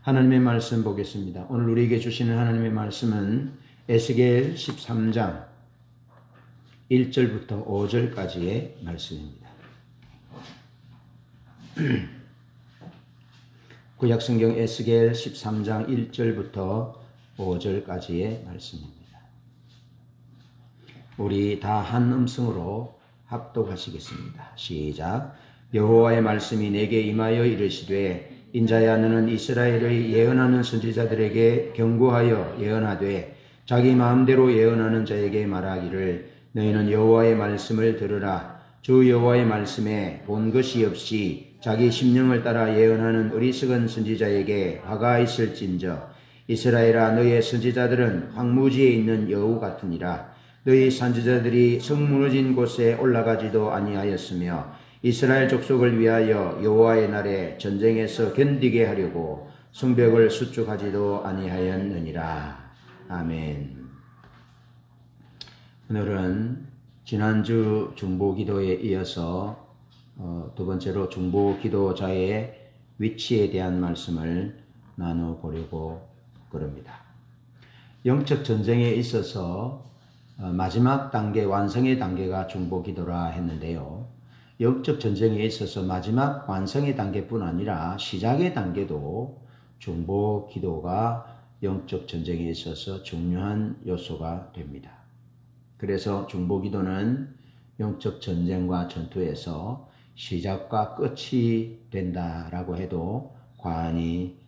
하나님의 말씀 보겠습니다. 오늘 우리에게 주시는 하나님의 말씀은 에스겔 13장 1절부터 5절까지의 말씀입니다. 구약성경 에스겔 13장 1절부터 5절까지의 말씀입니다. 우리 다 한 음성으로 합독하시겠습니다. 시작. 여호와의 말씀이 내게 임하여 이르시되 인자야 너는 이스라엘의 예언하는 선지자들에게 경고하여 예언하되 자기 마음대로 예언하는 자에게 말하기를 너희는 여호와의 말씀을 들으라. 주 여호와의 말씀에 본 것이 없이 자기 심령을 따라 예언하는 어리석은 선지자에게 화가 있을진저 이스라엘아 너희의 선지자들은 황무지에 있는 여우 같으니라. 너희 선지자들이 성 무너진 곳에 올라가지도 아니하였으며 이스라엘 족속을 위하여 여호와의 날에 전쟁에서 견디게 하려고 성벽을 수축하지도 아니하였느니라. 아멘. 오늘은 지난주 중보기도에 이어서 두 번째로 중보기도자의 위치에 대한 말씀을 나눠보려고 그럽니다. 영적 전쟁에 있어서 마지막 단계, 완성의 단계가 중보기도라 했는데요. 영적 전쟁에 있어서 마지막 완성의 단계뿐 아니라 시작의 단계도 중보기도가 영적 전쟁에 있어서 중요한 요소가 됩니다. 그래서 중보기도는 영적 전쟁과 전투에서 시작과 끝이 된다라고 해도 과언이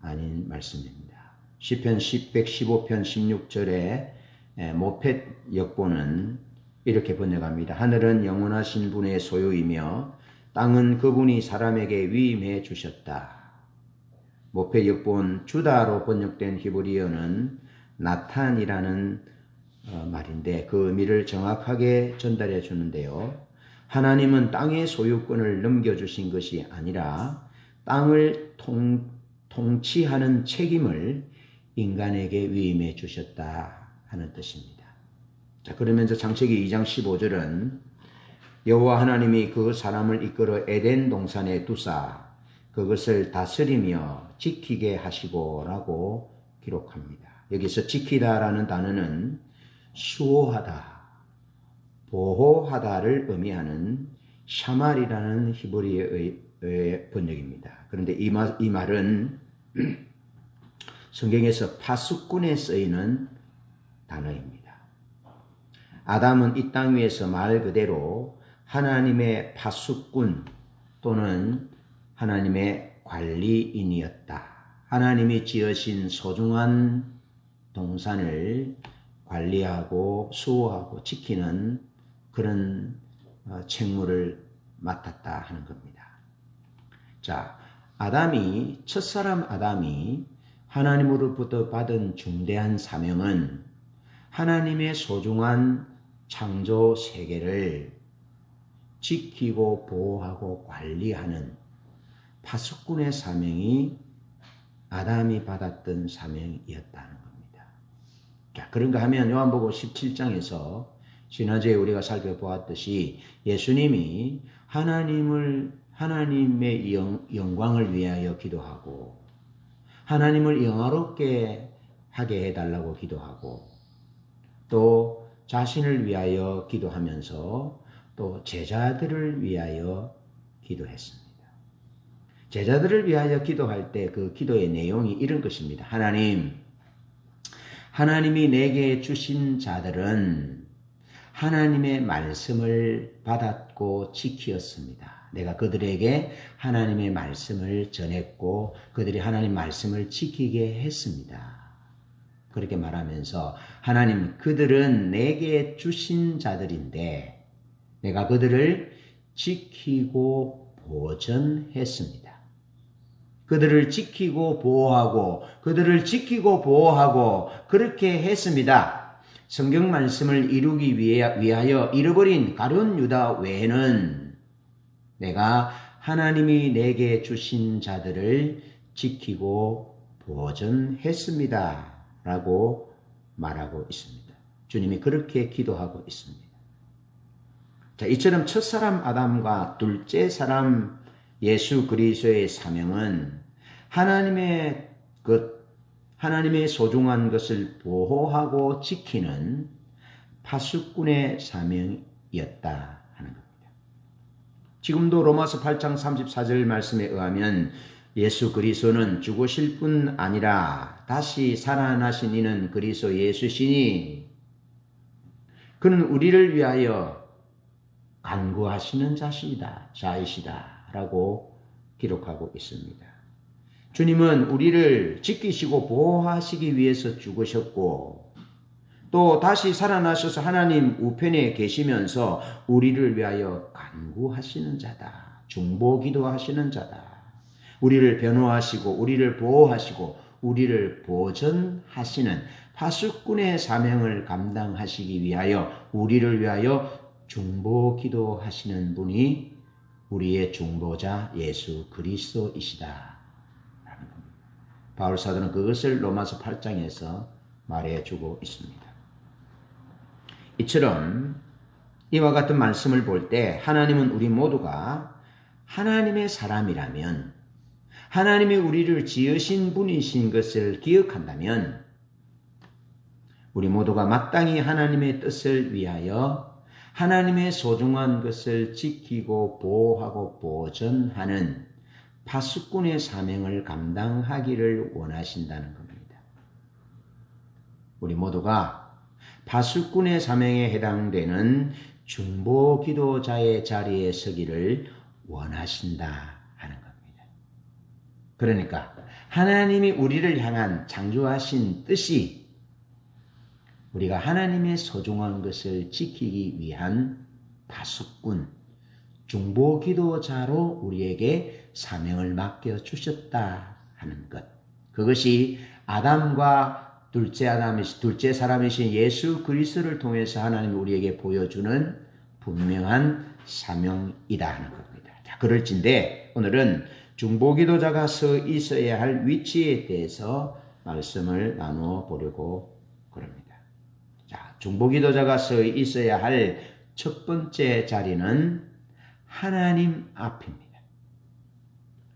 아닌 말씀입니다. 시편 115편 16절에 모펫 역보는 이렇게 번역합니다. 하늘은 영원하신 분의 소유이며 땅은 그분이 사람에게 위임해 주셨다. 모페 역본 주다로 번역된 히브리어는 나탄이라는 말인데 그 의미를 정확하게 전달해 주는데요. 하나님은 땅의 소유권을 넘겨주신 것이 아니라 땅을 통치하는 책임을 인간에게 위임해 주셨다 하는 뜻입니다. 자, 그러면서 창세기 2장 15절은 여호와 하나님이 그 사람을 이끌어 에덴 동산에 두사 그것을 다스리며 지키게 하시고라고 기록합니다. 여기서 지키다라는 단어는 수호하다, 보호하다를 의미하는 샤말이라는 히브리어의 번역입니다. 그런데 이 말은 성경에서 파수꾼에 쓰이는 단어입니다. 아담은 이 땅 위에서 말 그대로 하나님의 파수꾼 또는 하나님의 관리인이었다. 하나님이 지으신 소중한 동산을 관리하고 수호하고 지키는 그런 책무를 맡았다 하는 겁니다. 자, 첫사람 아담이 하나님으로부터 받은 중대한 사명은 하나님의 소중한 창조 세계를 지키고 보호하고 관리하는 파수꾼의 사명이 아담이 받았던 사명이었다는 겁니다. 자, 그런가 하면 요한복음 17장에서 지난주에 우리가 살펴보았듯이 예수님이 하나님의 영광을 위하여 기도하고 하나님을 영화롭게 하게 해달라고 기도하고 또 자신을 위하여 기도하면서 또 제자들을 위하여 기도했습니다. 제자들을 위하여 기도할 때 그 기도의 내용이 이런 것입니다. 하나님이 내게 주신 자들은 하나님의 말씀을 받았고 지키었습니다. 내가 그들에게 하나님의 말씀을 전했고 그들이 하나님 말씀을 지키게 했습니다. 그렇게 말하면서 하나님 그들은 내게 주신 자들인데 내가 그들을 지키고 보전했습니다. 그들을 지키고 보호하고 그렇게 했습니다. 성경 말씀을 이루기 위하여 잃어버린 가룟 유다 외에는 내가 하나님이 내게 주신 자들을 지키고 보전했습니다. 라고 말하고 있습니다. 주님이 그렇게 기도하고 있습니다. 자, 이처럼 첫사람 아담과 둘째 사람 예수 그리스도의 사명은 하나님의 그 하나님의 소중한 것을 보호하고 지키는 파수꾼의 사명이었다 하는 겁니다. 지금도 로마서 8장 34절 말씀에 의하면 예수 그리스도는 죽으실 뿐 아니라 다시 살아나신 이는 그리스도 예수시니 그는 우리를 위하여 간구하시는 자이시다 라고 기록하고 있습니다. 주님은 우리를 지키시고 보호하시기 위해서 죽으셨고 또 다시 살아나셔서 하나님 우편에 계시면서 우리를 위하여 간구하시는 자다. 중보기도 하시는 자다. 우리를 변호하시고 우리를 보호하시고 우리를 보전하시는 파수꾼의 사명을 감당하시기 위하여 우리를 위하여 중보기도 하시는 분이 우리의 중보자 예수 그리스도이시다. 바울 사도는 그것을 로마서 8장에서 말해주고 있습니다. 이처럼 이와 같은 말씀을 볼 때 하나님은 우리 모두가 하나님의 사람이라면 하나님이 우리를 지으신 분이신 것을 기억한다면 우리 모두가 마땅히 하나님의 뜻을 위하여 하나님의 소중한 것을 지키고 보호하고 보전하는 파수꾼의 사명을 감당하기를 원하신다는 겁니다. 우리 모두가 파수꾼의 사명에 해당되는 중보기도자의 자리에 서기를 원하신다 하는 겁니다. 그러니까 하나님이 우리를 향한 창조하신 뜻이 우리가 하나님의 소중한 것을 지키기 위한 파수꾼, 중보기도자로 우리에게 사명을 맡겨주셨다 하는 것. 그것이 아담과 둘째 사람이신 예수 그리스도를 통해서 하나님이 우리에게 보여주는 분명한 사명이다 하는 겁니다. 자, 그럴진데 오늘은 중보기도자가 서 있어야 할 위치에 대해서 말씀을 나누어 보려고 그럽니다. 자, 중보기도자가 서 있어야 할 첫 번째 자리는 하나님 앞입니다.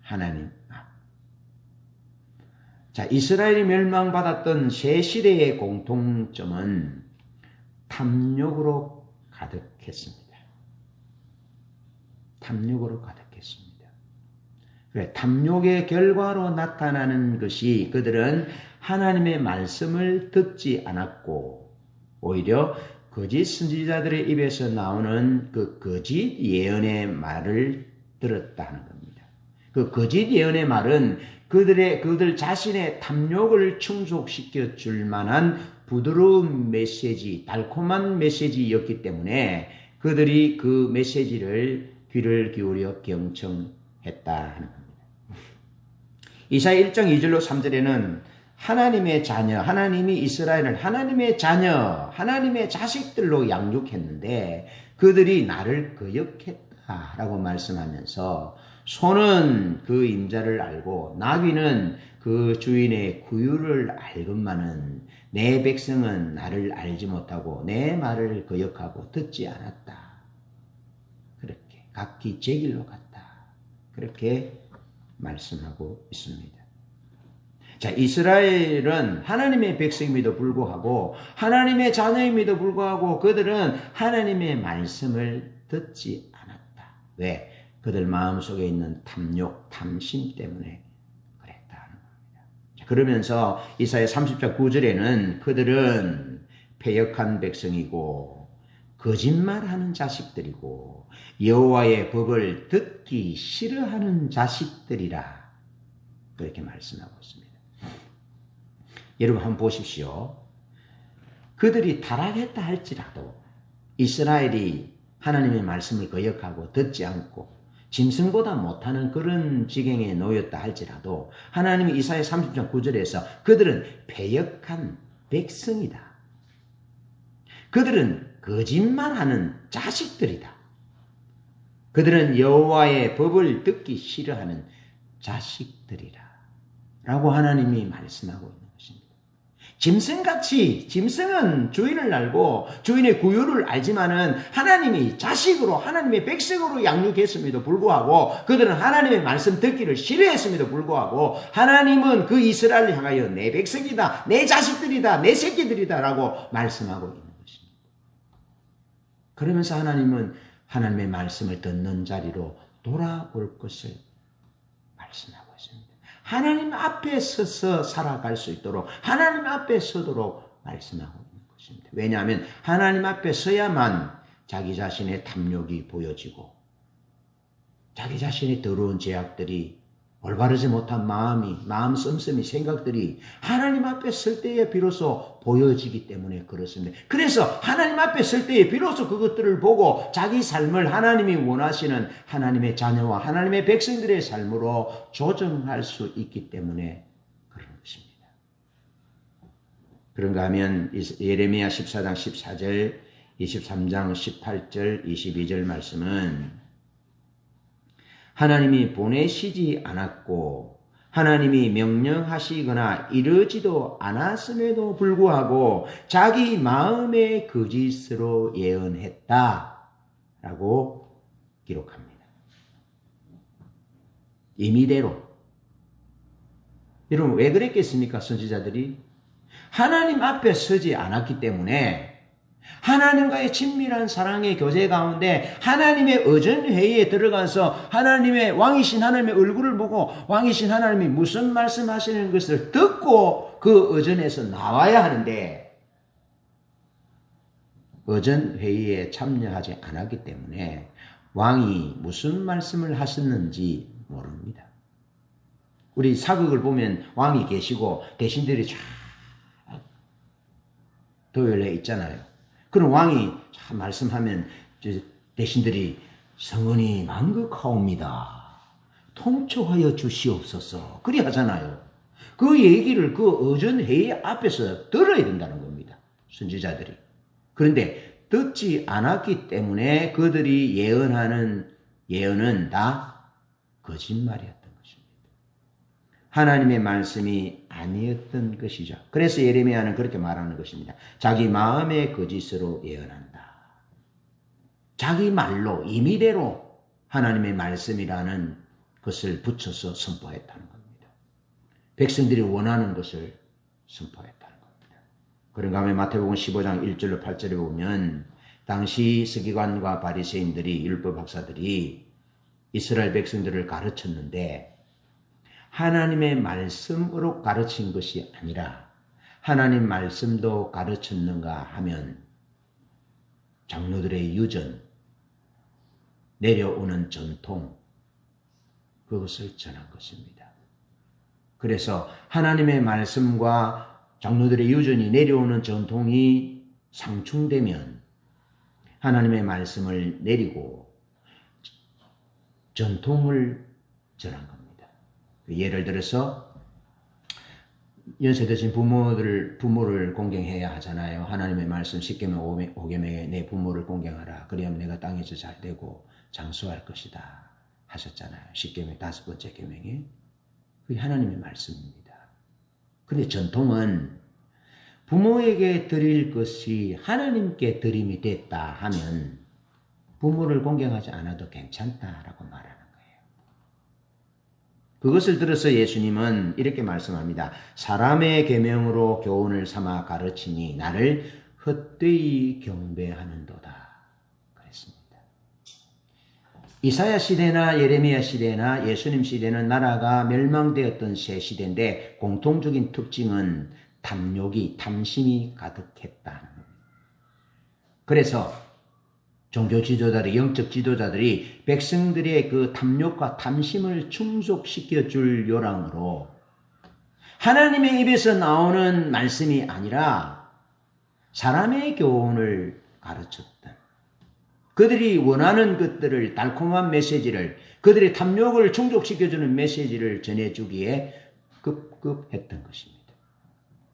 하나님 앞. 자, 이스라엘이 멸망받았던 새 시대의 공통점은 탐욕으로 가득했습니다. 탐욕으로 가득했습니다. 그래, 탐욕의 결과로 나타나는 것이 그들은 하나님의 말씀을 듣지 않았고 오히려 거짓 선지자들의 입에서 나오는 그 거짓 예언의 말을 들었다는 겁니다. 그 거짓 예언의 말은 그들 자신의 탐욕을 충족시켜 줄 만한 부드러운 메시지, 달콤한 메시지였기 때문에 그들이 그 메시지를 귀를 기울여 경청했다 하는 겁니다. 이사야 1장 2절로 3절에는 하나님의 자녀, 하나님이 이스라엘을 하나님의 자녀, 하나님의 자식들로 양육했는데 그들이 나를 거역했다라고 말씀하면서 소는 그 임자를 알고 나귀는 그 주인의 구유를 알건만은 내 백성은 나를 알지 못하고 내 말을 거역하고 듣지 않았다. 그렇게 각기 제 길로 갔다. 그렇게 말씀하고 있습니다. 자, 이스라엘은 하나님의 백성임에도 불구하고 하나님의 자녀임에도 불구하고 그들은 하나님의 말씀을 듣지 않았다. 왜? 그들 마음속에 있는 탐욕, 탐심 때문에 그랬다는 겁니다. 자, 그러면서 이사야 30장 9절에는 그들은 패역한 백성이고 거짓말하는 자식들이고 여호와의 법을 듣기 싫어하는 자식들이라 그렇게 말씀하고 있습니다. 여러분 한번 보십시오. 그들이 타락했다 할지라도 이스라엘이 하나님의 말씀을 거역하고 듣지 않고 짐승보다 못하는 그런 지경에 놓였다 할지라도 하나님이 이사야 30장 9절에서 그들은 패역한 백성이다. 그들은 거짓말하는 자식들이다. 그들은 여호와의 법을 듣기 싫어하는 자식들이라 라고 하나님이 말씀하고 있는 것입니다. 짐승은 주인을 알고 주인의 구유를 알지만은 하나님이 자식으로 하나님의 백성으로 양육했음에도 불구하고 그들은 하나님의 말씀 듣기를 싫어했음에도 불구하고 하나님은 그 이스라엘을 향하여 내 백성이다, 내 자식들이다, 내 새끼들이다 라고 말씀하고 있는 것입니다. 그러면서 하나님은 하나님의 말씀을 듣는 자리로 돌아올 것을 말씀하고 있습니다. 하나님 앞에 서서 살아갈 수 있도록 하나님 앞에 서도록 말씀하고 있는 것입니다. 왜냐하면 하나님 앞에 서야만 자기 자신의 탐욕이 보여지고 자기 자신의 더러운 죄악들이 올바르지 못한 마음 씀씀이 생각들이 하나님 앞에 설 때에 비로소 보여지기 때문에 그렇습니다. 그래서 하나님 앞에 설 때에 비로소 그것들을 보고 자기 삶을 하나님이 원하시는 하나님의 자녀와 하나님의 백성들의 삶으로 조정할 수 있기 때문에 그런 것입니다. 그런가 하면 예레미야 14장 14절, 23장 18절, 22절 말씀은 하나님이 보내시지 않았고 하나님이 명령하시거나 이르지도 않았음에도 불구하고 자기 마음의 거짓으로 예언했다 라고 기록합니다. 임의대로. 여러분 왜 그랬겠습니까? 선지자들이 하나님 앞에 서지 않았기 때문에 하나님과의 친밀한 사랑의 교제 가운데 하나님의 의전회의에 들어가서 하나님의 왕이신 하나님의 얼굴을 보고 왕이신 하나님이 무슨 말씀하시는 것을 듣고 그 의전에서 나와야 하는데 의전회의에 참여하지 않았기 때문에 왕이 무슨 말씀을 하셨는지 모릅니다. 우리 사극을 보면 왕이 계시고 대신들이 쫙 도열해 있잖아요. 그럼 왕이 말씀하면 대신들이 성은이 만극하옵니다. 통촉하여 주시옵소서. 그리 하잖아요. 그 얘기를 그 의전회의 앞에서 들어야 된다는 겁니다. 선지자들이. 그런데 듣지 않았기 때문에 그들이 예언하는 예언은 다 거짓말이었던 것입니다. 하나님의 말씀이 아니었던 것이죠. 그래서 예레미야는 그렇게 말하는 것입니다. 자기 마음의 거짓으로 예언한다. 자기 말로 임의대로 하나님의 말씀이라는 것을 붙여서 선포했다는 겁니다. 백성들이 원하는 것을 선포했다는 겁니다. 그런가 하면 마태복음 15장 1절로 8절에 보면 당시 서기관과 바리새인들이 율법 학사들이 이스라엘 백성들을 가르쳤는데 하나님의 말씀으로 가르친 것이 아니라 하나님 말씀도 가르쳤는가 하면 장로들의 유전, 내려오는 전통, 그것을 전한 것입니다. 그래서 하나님의 말씀과 장로들의 유전이 내려오는 전통이 상충되면 하나님의 말씀을 내리고 전통을 전한 겁니다. 예를 들어서 연세 드신 부모를 공경해야 하잖아요. 하나님의 말씀 10계명 5계명에 내 부모를 공경하라. 그리하면 내가 땅에서 잘 되고 장수할 것이다 하셨잖아요. 10계명 5번째 계명이. 그게 하나님의 말씀입니다. 그런데 전통은 부모에게 드릴 것이 하나님께 드림이 됐다 하면 부모를 공경하지 않아도 괜찮다라고 말하는 거예요. 그것을 들어서 예수님은 이렇게 말씀합니다. 사람의 계명으로 교훈을 삼아 가르치니 나를 헛되이 경배하는도다. 그랬습니다. 이사야 시대나 예레미야 시대나 예수님 시대는 나라가 멸망되었던 새 시대인데 공통적인 특징은 탐심이 가득했다는 겁니다. 그래서 종교 지도자들이, 영적 지도자들이 백성들의 그 탐욕과 탐심을 충족시켜 줄 요랑으로 하나님의 입에서 나오는 말씀이 아니라 사람의 교훈을 가르쳤던, 그들이 원하는 것들을, 달콤한 메시지를, 그들의 탐욕을 충족시켜주는 메시지를 전해주기에 급급했던 것입니다.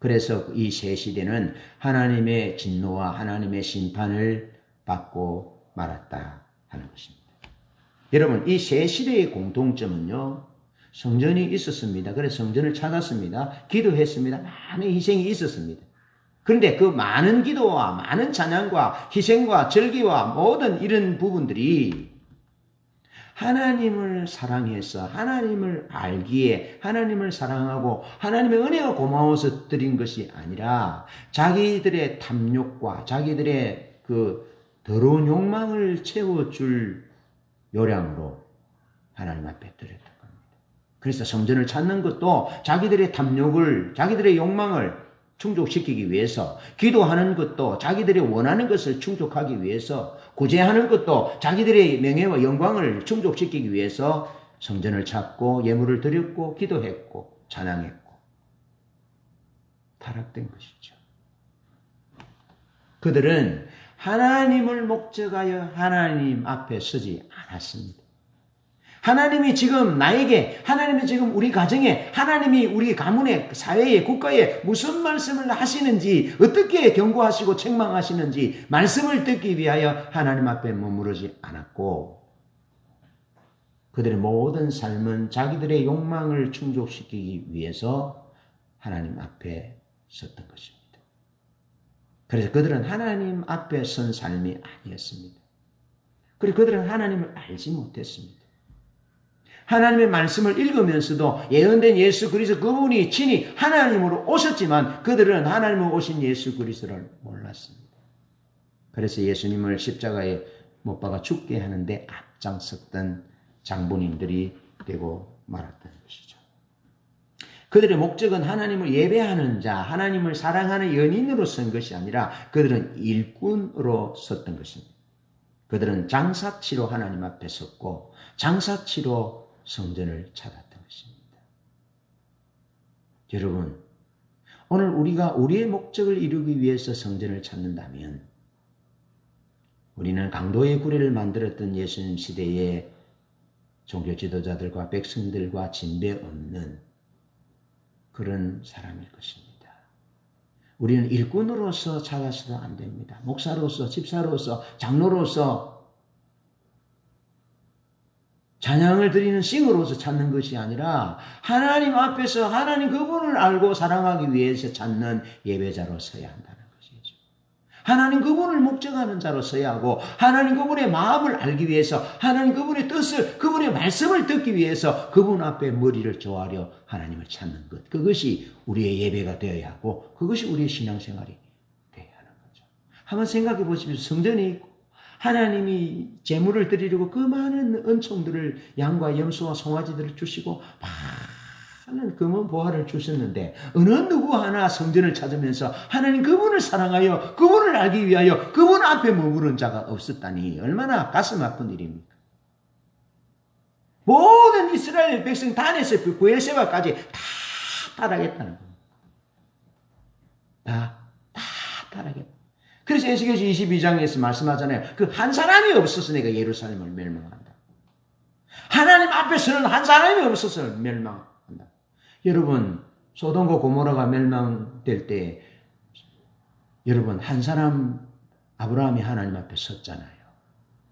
그래서 이 새 시대는 하나님의 진노와 하나님의 심판을 받고 말았다 하는 것입니다. 여러분, 이 새 시대의 공통점은요, 성전이 있었습니다. 그래서 성전을 찾았습니다. 기도했습니다. 많은 희생이 있었습니다. 그런데 그 많은 기도와 많은 찬양과 희생과 절기와 모든 이런 부분들이 하나님을 사랑해서 하나님을 알기에 하나님을 사랑하고 하나님의 은혜가 고마워서 드린 것이 아니라 자기들의 탐욕과 자기들의 그 더러운 욕망을 채워줄 요량으로 하나님 앞에 드렸던 겁니다. 그래서 성전을 찾는 것도 자기들의 탐욕을, 자기들의 욕망을 충족시키기 위해서, 기도하는 것도 자기들이 원하는 것을 충족하기 위해서, 구제하는 것도 자기들의 명예와 영광을 충족시키기 위해서 성전을 찾고 예물을 드렸고 기도했고 찬양했고 타락된 것이죠. 그들은 하나님을 목적하여 하나님 앞에 서지 않았습니다. 하나님이 지금 나에게, 하나님이 지금 우리 가정에, 하나님이 우리 가문에, 사회에, 국가에 무슨 말씀을 하시는지, 어떻게 경고하시고 책망하시는지 말씀을 듣기 위하여 하나님 앞에 머무르지 않았고, 그들의 모든 삶은 자기들의 욕망을 충족시키기 위해서 하나님 앞에 섰던 것입니다. 그래서 그들은 하나님 앞에 선 삶이 아니었습니다. 그리고 그들은 하나님을 알지 못했습니다. 하나님의 말씀을 읽으면서도 예언된 예수 그리스도 그분이 친히 하나님으로 오셨지만 그들은 하나님으로 오신 예수 그리스도를 몰랐습니다. 그래서 예수님을 십자가에 못 박아 죽게 하는데 앞장섰던 장본인들이 되고 말았던 것이죠. 그들의 목적은 하나님을 예배하는 자, 하나님을 사랑하는 연인으로 선 것이 아니라 그들은 일꾼으로 섰던 것입니다. 그들은 장사치로 하나님 앞에 섰고 장사치로 성전을 찾았던 것입니다. 여러분, 오늘 우리가 우리의 목적을 이루기 위해서 성전을 찾는다면 우리는 강도의 구례를 만들었던 예수님 시대의 종교 지도자들과 백성들과 진배 없는 그런 사람일 것입니다. 우리는 일꾼으로서 찾아서도 안 됩니다. 목사로서, 집사로서, 장로로서 찬양을 드리는 싱어로서 찾는 것이 아니라 하나님 앞에서 하나님 그분을 알고 사랑하기 위해서 찾는 예배자로 서야 한다는 것이죠. 하나님 그분을 목적하는 자로 서야 하고 하나님 그분의 마음을 알기 위해서 하나님 그분의 뜻을 그분의 말씀을 듣기 위해서 그분 앞에 머리를 조아려 하나님을 찾는 것. 그것이 우리의 예배가 되어야 하고 그것이 우리의 신앙생활이 되어야 하는 거죠. 한번 생각해 보십시오. 성전이 있고 하나님이 제물을 드리려고 그 많은 은총들을 양과 염소와 송아지들을 주시고 많은 금은 보화를 주셨는데 어느 누구 하나 성전을 찾으면서 하나님 그분을 사랑하여 그분을 알기 위하여 그분 앞에 머무른 자가 없었다니 얼마나 가슴 아픈 일입니까? 모든 이스라엘 백성 단에서 브엘세바까지 다 타락했다는 겁니다. 다 타락했다. 그래서 에스겔서 22장에서 말씀하잖아요. 그 한 사람이 없어서 내가 예루살렘을 멸망한다. 하나님 앞에서는 한 사람이 없어서 멸망한다. 여러분, 소돔과 고모라가 멸망될 때 여러분 한 사람 아브라함이 하나님 앞에 섰잖아요.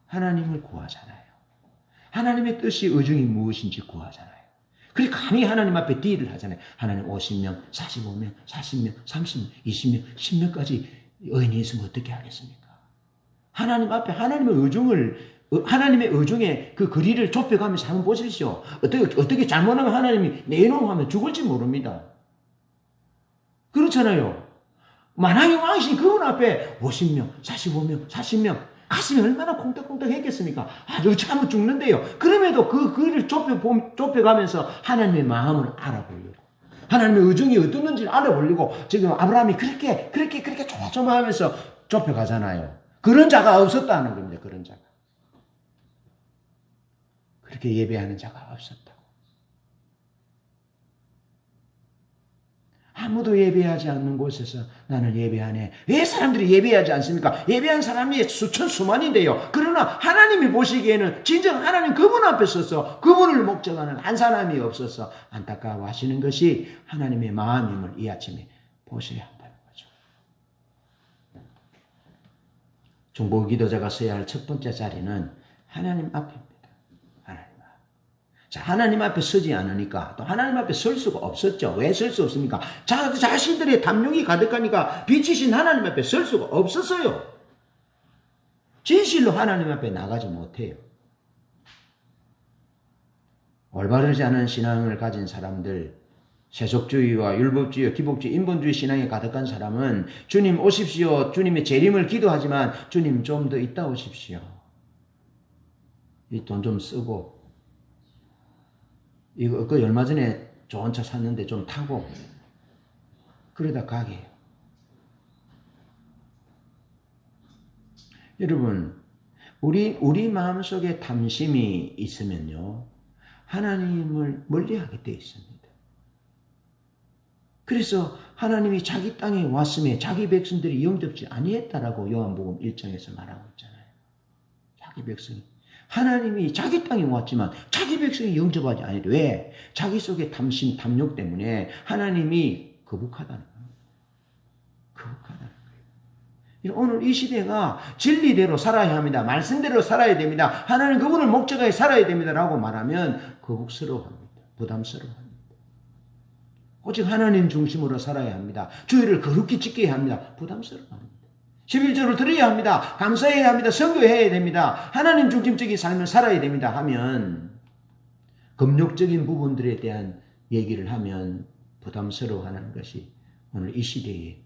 하나님을 구하잖아요. 하나님의 뜻이 의중이 무엇인지 구하잖아요. 그리고 감히 하나님 앞에 딜을 하잖아요. 하나님 50명, 45명, 40명, 30명, 20명, 10명까지 의인이 있으면 어떻게 하겠습니까? 하나님 앞에 하나님의 의중에 그 거리를 좁혀가면서 한번 보십시오. 어떻게 잘못하면 하나님이 내놓으면 하면 죽을지 모릅니다. 그렇잖아요. 만왕의 왕이신 그분 앞에 50명, 45명, 40명 가슴이 얼마나 콩떡콩떡 했겠습니까? 아주 참으면 죽는데요. 그럼에도 그 거리를 좁혀가면서 하나님의 마음을 알아보려고. 하나님의 의중이 어떻는지 알아보려고 지금 아브라함이 그렇게 조마조마하면서 좁혀가잖아요. 그런 자가 없었다는 겁니다. 그런 자가. 그렇게 예배하는 자가 없었다고. 아무도 예배하지 않는 곳에서 나는 예배하네. 왜 사람들이 예배하지 않습니까? 예배한 사람이 수천 수만인데요. 그러나 하나님이 보시기에는 진정 하나님 그분 앞에 서서 그분을 목적하는 한 사람이 없어서 안타까워하시는 것이 하나님의 마음임을 이 아침에 보셔야 한다는 거죠. 중보 기도자가 서야 할 첫 번째 자리는 하나님 앞입니다. 하나님 앞. 자, 하나님 앞에 서지 않으니까 또 하나님 앞에 설 수가 없었죠. 왜 설 수 없습니까? 자신들의 탐욕이 가득하니까 빛이신 하나님 앞에 설 수가 없었어요. 진실로 하나님 앞에 나가지 못해요. 올바르지 않은 신앙을 가진 사람들, 세속주의와 율법주의, 기복주의, 인본주의 신앙에 가득한 사람은 주님 오십시오. 주님의 재림을 기도하지만 주님 좀 더 있다 오십시오. 이 돈 좀 쓰고 이거 얼마 전에 좋은 차 샀는데 좀 타고 그러다 가게 해요. 여러분, 우리 마음속에 탐심이 있으면요, 하나님을 멀리하게 되어 있습니다. 그래서 하나님이 자기 땅에 왔음에 자기 백성들이 영접지 아니했다라고 요한복음 1장에서 말하고 있잖아요. 자기 백성이. 하나님이 자기 땅에 왔지만 자기 백성이 영접하지 아니래. 왜? 자기 속의 탐심, 탐욕 때문에 하나님이 거북하다는 거예요. 거북하다는 거예요. 오늘 이 시대가 진리대로 살아야 합니다. 말씀대로 살아야 됩니다. 하나님 그분을 목적하에 살아야 됩니다라고 말하면 거북스러워합니다. 부담스러워합니다. 오직 하나님 중심으로 살아야 합니다. 주의를 거룩히 지켜야 합니다. 부담스러워합니다. 11조를 드려야 합니다. 감사해야 합니다. 선교해야 됩니다. 하나님 중심적인 삶을 살아야 됩니다 하면 금욕적인 부분들에 대한 얘기를 하면 부담스러워하는 것이 오늘 이 시대의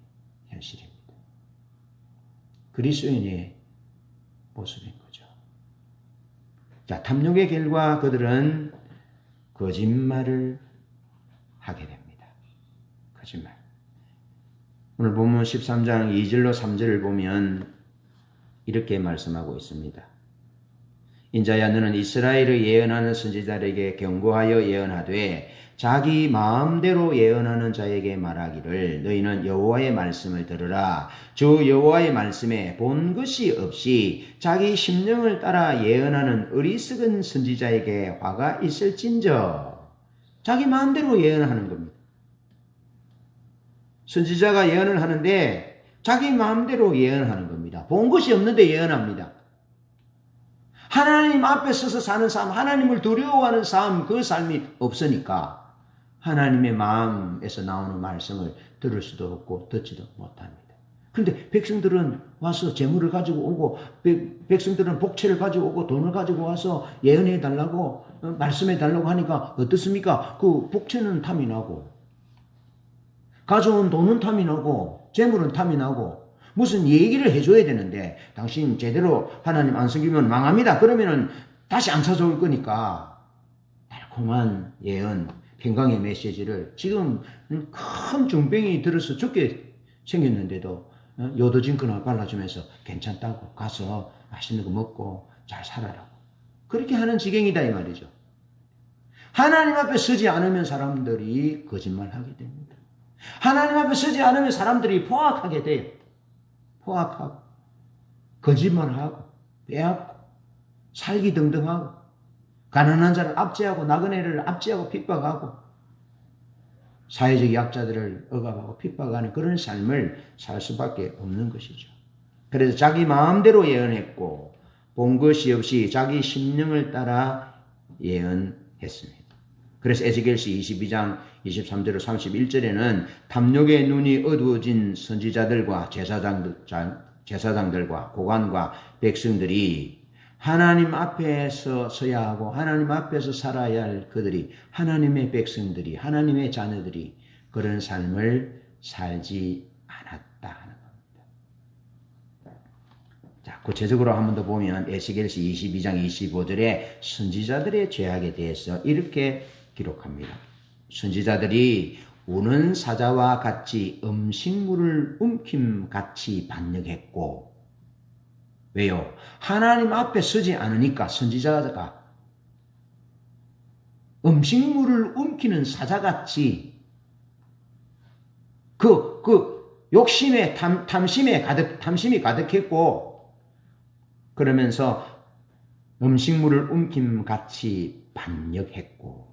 현실입니다. 그리스도인의 모습인 거죠. 자, 탐욕의 결과 그들은 거짓말을 하게 됩니다. 거짓말. 오늘 본문 13장 2절로 3절을 보면 이렇게 말씀하고 있습니다. 인자야 너는 이스라엘을 예언하는 선지자들에게 경고하여 예언하되 자기 마음대로 예언하는 자에게 말하기를 너희는 여호와의 말씀을 들으라. 주 여호와의 말씀에 본 것이 없이 자기 심령을 따라 예언하는 어리석은 선지자에게 화가 있을진저. 자기 마음대로 예언하는 겁니다. 선지자가 예언을 하는데 자기 마음대로 예언하는 겁니다. 본 것이 없는데 예언합니다. 하나님 앞에 서서 사는 삶, 하나님을 두려워하는 삶, 그 삶이 없으니까 하나님의 마음에서 나오는 말씀을 들을 수도 없고 듣지도 못합니다. 그런데 백성들은 와서 재물을 가지고 오고 백성들은 복채를 가지고 오고 돈을 가지고 와서 예언해 달라고 말씀해 달라고 하니까 어떻습니까? 그 복채는 탐이 나고 가져온 돈은 탐이 나고 재물은 탐이 나고 무슨 얘기를 해줘야 되는데 당신 제대로 하나님 안 섬기면 망합니다. 그러면은 다시 안 찾아올 거니까 달콤한 예언, 평강의 메시지를 지금 큰 중병이 들어서 죽게 생겼는데도 요도진거나 발라주면서 괜찮다고 가서 맛있는 거 먹고 잘 살아라고 그렇게 하는 지경이다 이 말이죠. 하나님 앞에 서지 않으면 사람들이 거짓말하게 됩니다. 하나님 앞에 서지 않으면 사람들이 포악하게 돼요. 포악하고 거짓말하고 빼앗고 살기등등하고 가난한 자를 압제하고 나그네를 압제하고 핍박하고 사회적 약자들을 억압하고 핍박하는 그런 삶을 살 수밖에 없는 것이죠. 그래서 자기 마음대로 예언했고 본 것이 없이 자기 심령을 따라 예언했습니다. 그래서 에스겔서 22장 23절로 31절에는 탐욕의 눈이 어두워진 선지자들과 제사장들과 고관과 백성들이 하나님 앞에서 서야 하고 하나님 앞에서 살아야 할 그들이 하나님의 백성들이 하나님의 자녀들이 그런 삶을 살지 않았다 하는 겁니다. 자, 구체적으로 한 번 더 보면 에스겔서 22장 25절에 선지자들의 죄악에 대해서 이렇게 기록합니다. 선지자들이 우는 사자와 같이 음식물을 움킴같이 반역했고 왜요? 하나님 앞에 서지 않으니까 선지자가 음식물을 움키는 사자같이 욕심에 탐심이 가득했고 그러면서 음식물을 움킴같이 반역했고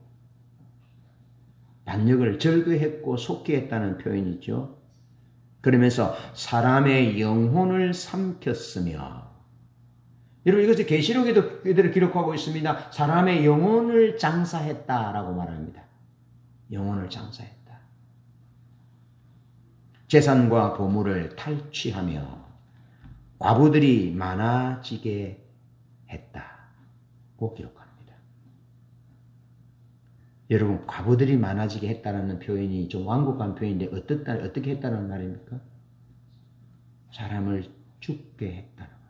반역을 절거했고 속기했다는 표현이죠. 그러면서 사람의 영혼을 삼켰으며 여러분 이것을 계시록에도 그대로 기록하고 있습니다. 사람의 영혼을 장사했다라고 말합니다. 영혼을 장사했다. 재산과 보물을 탈취하며 과부들이 많아지게 했다고 기록합니다. 여러분 과부들이 많아지게 했다라는 표현이 좀 완곡한 표현인데 어떻게 했다는 말입니까? 사람을 죽게 했다는 겁니다.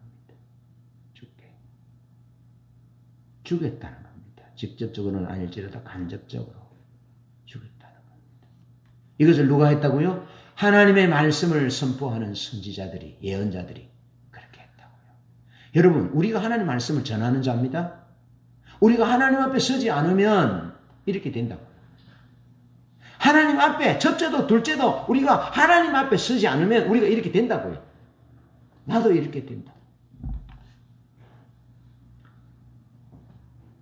죽였다는 겁니다. 직접적으로는 아닐지라도 간접적으로 죽였다는 겁니다. 이것을 누가 했다고요? 하나님의 말씀을 선포하는 선지자들이, 예언자들이 그렇게 했다고요. 여러분, 우리가 하나님 말씀을 전하는 자입니다. 우리가 하나님 앞에 서지 않으면 이렇게 된다고요. 하나님 앞에 첫째도 둘째도 우리가 하나님 앞에 서지 않으면 우리가 이렇게 된다고요. 나도 이렇게 된다.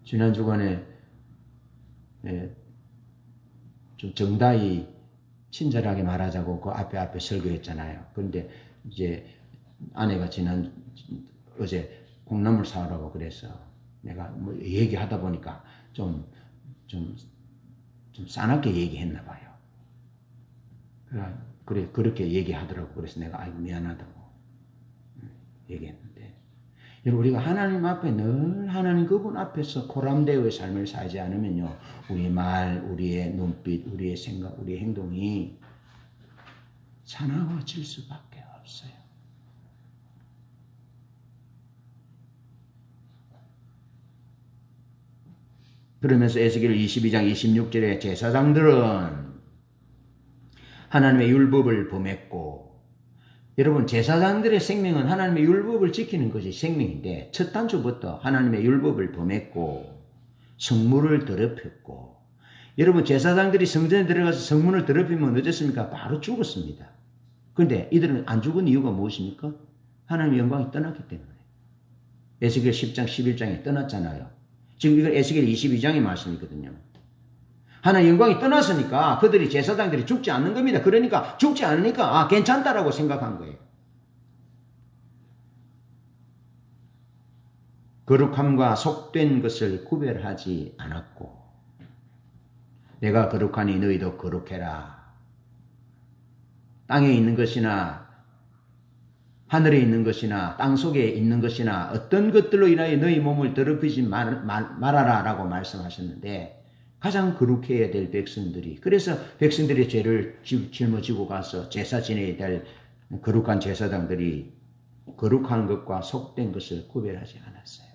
지난 주간에 좀 정다히 친절하게 말하자고 그 앞에 설교했잖아요. 그런데 이제 아내가 어제 콩나물 사오라고 그래서 내가 뭐 얘기하다 보니까 좀 싸납게 얘기했나 봐요. 그래 그렇게 얘기하더라고. 그래서 내가 아이고 미안하다고 얘기했는데, 여러분 우리가 하나님 앞에 늘 하나님 그분 앞에서 코람데오의 삶을 살지 않으면요, 우리의 말, 우리의 눈빛, 우리의 생각, 우리의 행동이 사나워질 수밖에 없어요. 그러면서 에스겔 22장 26절에 제사장들은 하나님의 율법을 범했고, 여러분 제사장들의 생명은 하나님의 율법을 지키는 것이 생명인데 첫 단추부터 하나님의 율법을 범했고 성물을 더럽혔고, 여러분 제사장들이 성전에 들어가서 성문을 더럽히면 어땠습니까? 바로 죽었습니다. 그런데 이들은 안 죽은 이유가 무엇입니까? 하나님의 영광이 떠났기 때문에. 에스겔 10장 11장에 떠났잖아요. 지금 이건 에스겔 22장의 말씀이거든요. 하나님의 영광이 떠났으니까 그들이 제사장들이 죽지 않는 겁니다. 그러니까 죽지 않으니까 괜찮다라고 생각한 거예요. 거룩함과 속된 것을 구별하지 않았고, 내가 거룩하니 너희도 거룩해라. 땅에 있는 것이나 하늘에 있는 것이나 땅 속에 있는 것이나 어떤 것들로 인하여 너희 몸을 더럽히지 말아라 라고 말씀하셨는데, 가장 거룩해야 될 백성들이, 그래서 백성들의 죄를 짊어지고 가서 제사 지내야 될 거룩한 제사장들이 거룩한 것과 속된 것을 구별하지 않았어요.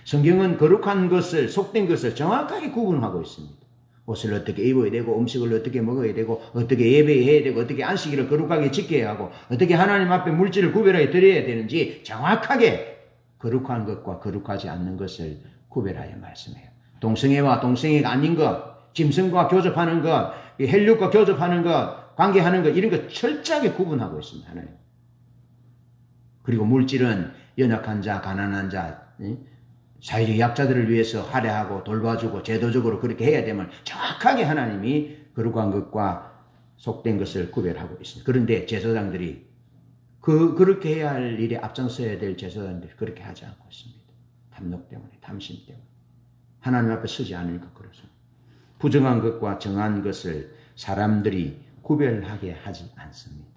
성경은 거룩한 것을, 속된 것을 정확하게 구분하고 있습니다. 옷을 어떻게 입어야 되고, 음식을 어떻게 먹어야 되고, 어떻게 예배해야 되고, 어떻게 안식일을 거룩하게 지켜야 하고, 어떻게 하나님 앞에 물질을 구별하여 드려야 되는지 정확하게 거룩한 것과 거룩하지 않는 것을 구별하여 말씀해요. 동성애와 동성애가 아닌 것, 짐승과 교접하는 것, 혈육과 교접하는 것, 관계하는 것, 이런 것 철저하게 구분하고 있습니다. 하나님. 그리고 물질은 연약한 자, 가난한 자, 사회적 약자들을 위해서 할애하고 돌봐주고 제도적으로 그렇게 해야 되면 정확하게 하나님이 거룩한 것과 속된 것을 구별하고 있습니다. 그런데 제사장들이 그렇게 해야 할 일에 앞장서야 될 제사장들이 그렇게 하지 않고 있습니다. 탐욕 때문에, 탐심 때문에. 하나님 앞에 서지 않으니까 그렇습니다. 부정한 것과 정한 것을 사람들이 구별하게 하지 않습니다.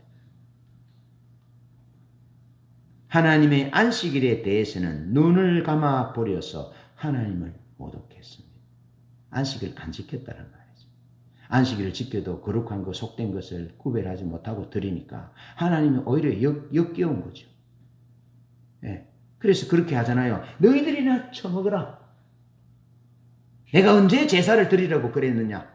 하나님의 안식일에 대해서는 눈을 감아 버려서 하나님을 모독했습니다. 안식일을 안 지켰다는 말이죠. 안식일을 지켜도 거룩한 것, 속된 것을 구별하지 못하고 드리니까 하나님이 오히려 역겨운 거죠. 네. 그래서 그렇게 하잖아요. 너희들이나 처먹어라. 내가 언제 제사를 드리라고 그랬느냐?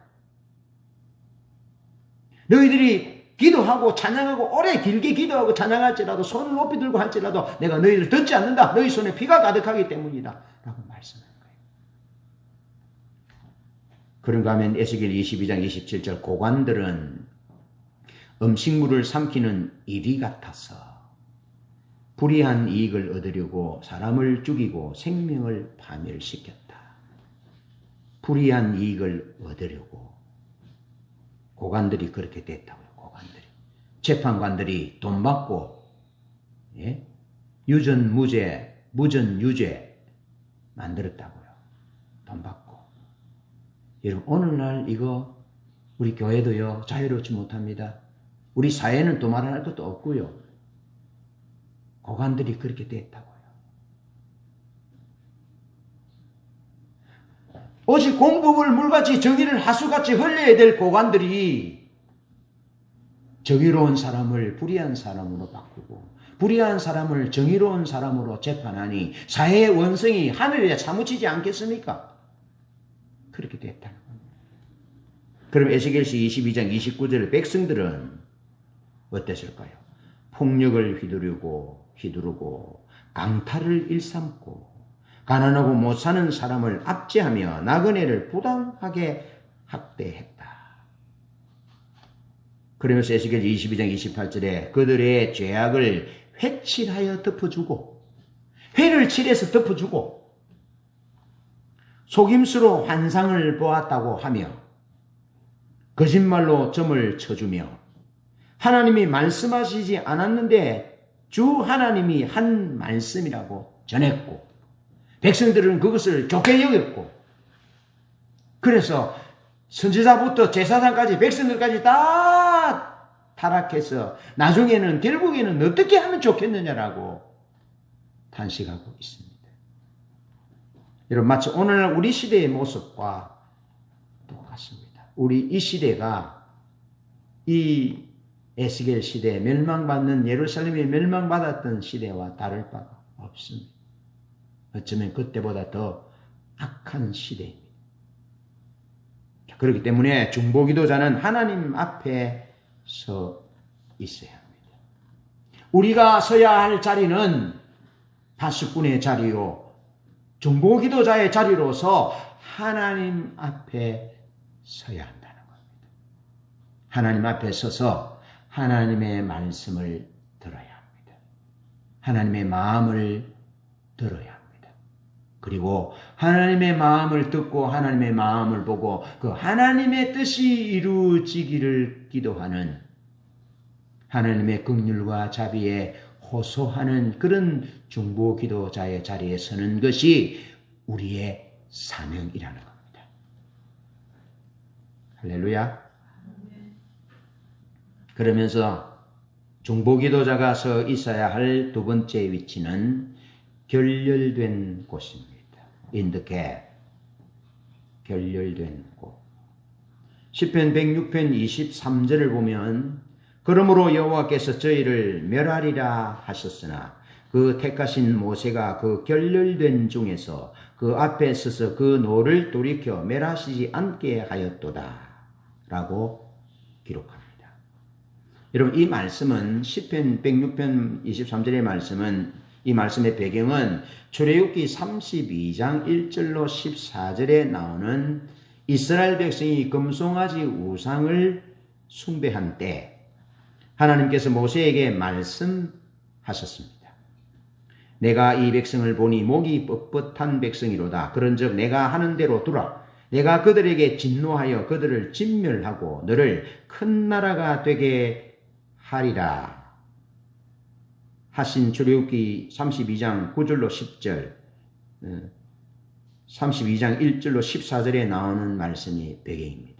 너희들이 기도하고 찬양하고 오래 길게 기도하고 찬양할지라도 손을 높이 들고 할지라도 내가 너희를 듣지 않는다. 너희 손에 피가 가득하기 때문이다. 라고 말씀하는 거예요. 그런가 하면 에스겔 22장 27절 고관들은 음식물을 삼키는 이리 같아서 불의한 이익을 얻으려고 사람을 죽이고 생명을 파멸시켰다. 불의한 이익을 얻으려고 고관들이 그렇게 됐다고요. 고관들이. 재판관들이 돈 받고 유전 무죄 무전 유죄 만들었다고요. 돈 받고. 여러분, 오늘날 이거 우리 교회도요, 자유롭지 못합니다. 우리 사회는 또 말할 것도 없고요. 고관들이 그렇게 됐다고요. 오직 공법을 물같이 정의를 하수같이 흘려야 될 고관들이 정의로운 사람을 불의한 사람으로 바꾸고 불의한 사람을 정의로운 사람으로 재판하니 사회의 원성이 하늘에 사무치지 않겠습니까? 그렇게 됐다는 겁니다. 그럼 에스겔시 22장 29절 백성들은 어땠을까요? 폭력을 휘두르고 강탈을 일삼고 가난하고 못 사는 사람을 압제하며 나그네를 부당하게 학대했다. 그러면서 에스겔 22장 28절에 그들의 죄악을 회칠하여 덮어주고 회를 칠해서 덮어주고 속임수로 환상을 보았다고 하며 거짓말로 점을 쳐주며 하나님이 말씀하시지 않았는데 주 하나님이 한 말씀이라고 전했고 백성들은 그것을 좋게 여겼고 그래서 선지자부터 제사장까지 백성들까지 다 타락해서 나중에는 결국에는 어떻게 하면 좋겠느냐라고 탄식하고 있습니다. 여러분 마치 오늘날 우리 시대의 모습과 똑같습니다. 우리 이 시대가 이 에스겔 시대 멸망받는 예루살렘이 멸망받았던 시대와 다를 바가 없습니다. 어쩌면 그때보다 더 악한 시대입니다. 그렇기 때문에 중보기도자는 하나님 앞에 서 있어야 합니다. 우리가 서야 할 자리는 파수꾼의 자리요 중보기도자의 자리로서 하나님 앞에 서야 한다는 겁니다. 하나님 앞에 서서 하나님의 말씀을 들어야 합니다. 하나님의 마음을 들어야 합니다. 그리고 하나님의 마음을 듣고 하나님의 마음을 보고 그 하나님의 뜻이 이루어지기를 기도하는 하나님의 긍휼과 자비에 호소하는 그런 중보기도자의 자리에 서는 것이 우리의 사명이라는 겁니다. 할렐루야. 그러면서 중보기도자가 서 있어야 할 두 번째 위치는 결렬된 곳입니다. In the gap. 결렬된 곳. 시편 106편 23절을 보면 그러므로 여호와께서 저희를 멸하리라 하셨으나 그 택하신 모세가 그 결렬된 중에서 그 앞에 서서 그 노를 돌이켜 멸하시지 않게 하였도다 라고 기록합니다. 여러분 이 말씀은 시편 106편 23절의 말씀은 이 말씀의 배경은 출애굽기 32장 1절로 14절에 나오는 이스라엘 백성이 금송아지 우상을 숭배한 때 하나님께서 모세에게 말씀하셨습니다. 내가 이 백성을 보니 목이 뻣뻣한 백성이로다. 그런즉 내가 하는 대로 두라. 내가 그들에게 진노하여 그들을 진멸하고 너를 큰 나라가 되게 하리라 하신 출애굽기 32장 9절로 10절 32장 1절로 14절에 나오는 말씀이 배경입니다.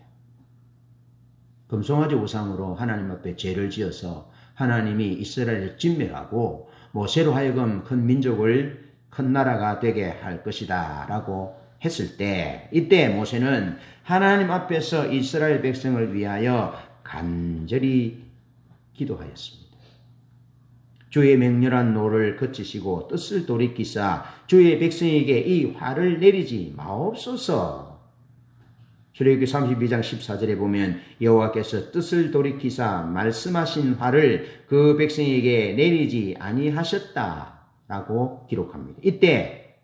금송아지 우상으로 하나님 앞에 죄를 지어서 하나님이 이스라엘을 진멸하고 모세로 하여금 큰 민족을 큰 나라가 되게 할 것이다 라고 했을 때 이때 모세는 하나님 앞에서 이스라엘 백성을 위하여 간절히 기도하였습니다. 주의 맹렬한 노를 그치시고 뜻을 돌이키사 주의 백성에게 이 화를 내리지 마옵소서. 출애굽기 32장 14절에 보면 여호와께서 뜻을 돌이키사 말씀하신 화를 그 백성에게 내리지 아니하셨다라고 기록합니다. 이때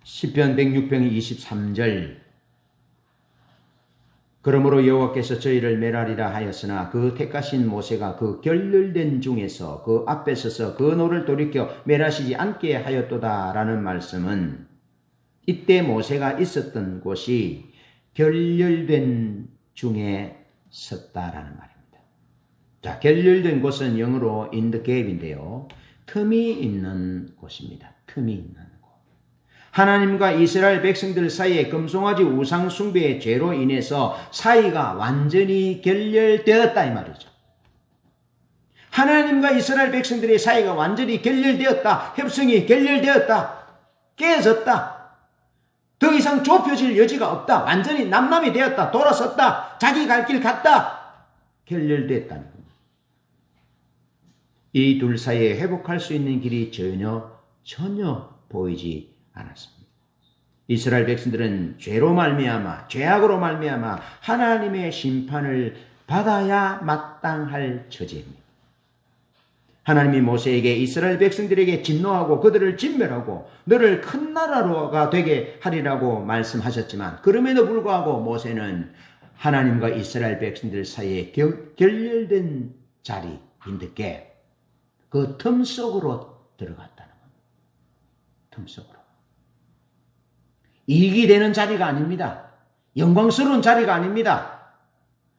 시편 106편 23절 그러므로 여호와께서 저희를 멸하리라 하였으나 그 택하신 모세가 그 결렬된 중에서 그 앞에 서서 그 노를 돌이켜 멸하시지 않게 하였도다라는 말씀은 이때 모세가 있었던 곳이 결렬된 중에 섰다라는 말입니다. 자, 결렬된 곳은 영어로 in the gap인데요. 틈이 있는 곳입니다. 틈이 있는 곳. 하나님과 이스라엘 백성들 사이에 금송아지 우상 숭배의 죄로 인해서 사이가 완전히 결렬되었다 이 말이죠. 하나님과 이스라엘 백성들의 사이가 완전히 결렬되었다. 협성이 결렬되었다. 깨졌다. 더 이상 좁혀질 여지가 없다. 완전히 남남이 되었다. 돌아섰다. 자기 갈 길 갔다. 결렬됐다는 겁니다. 이 둘 사이에 회복할 수 있는 길이 전혀 보이지 않았습니다. 이스라엘 백성들은 죄로 말미암아 죄악으로 말미암아 하나님의 심판을 받아야 마땅할 처지입니다. 하나님이 모세에게 이스라엘 백성들에게 진노하고 그들을 진멸하고 너를 큰 나라가 되게 하리라고 말씀하셨지만 그럼에도 불구하고 모세는 하나님과 이스라엘 백성들 사이에 결렬된 자리인데 그 틈 속으로 들어갔다는 겁니다. 틈 속으로. 이익이 되는 자리가 아닙니다. 영광스러운 자리가 아닙니다.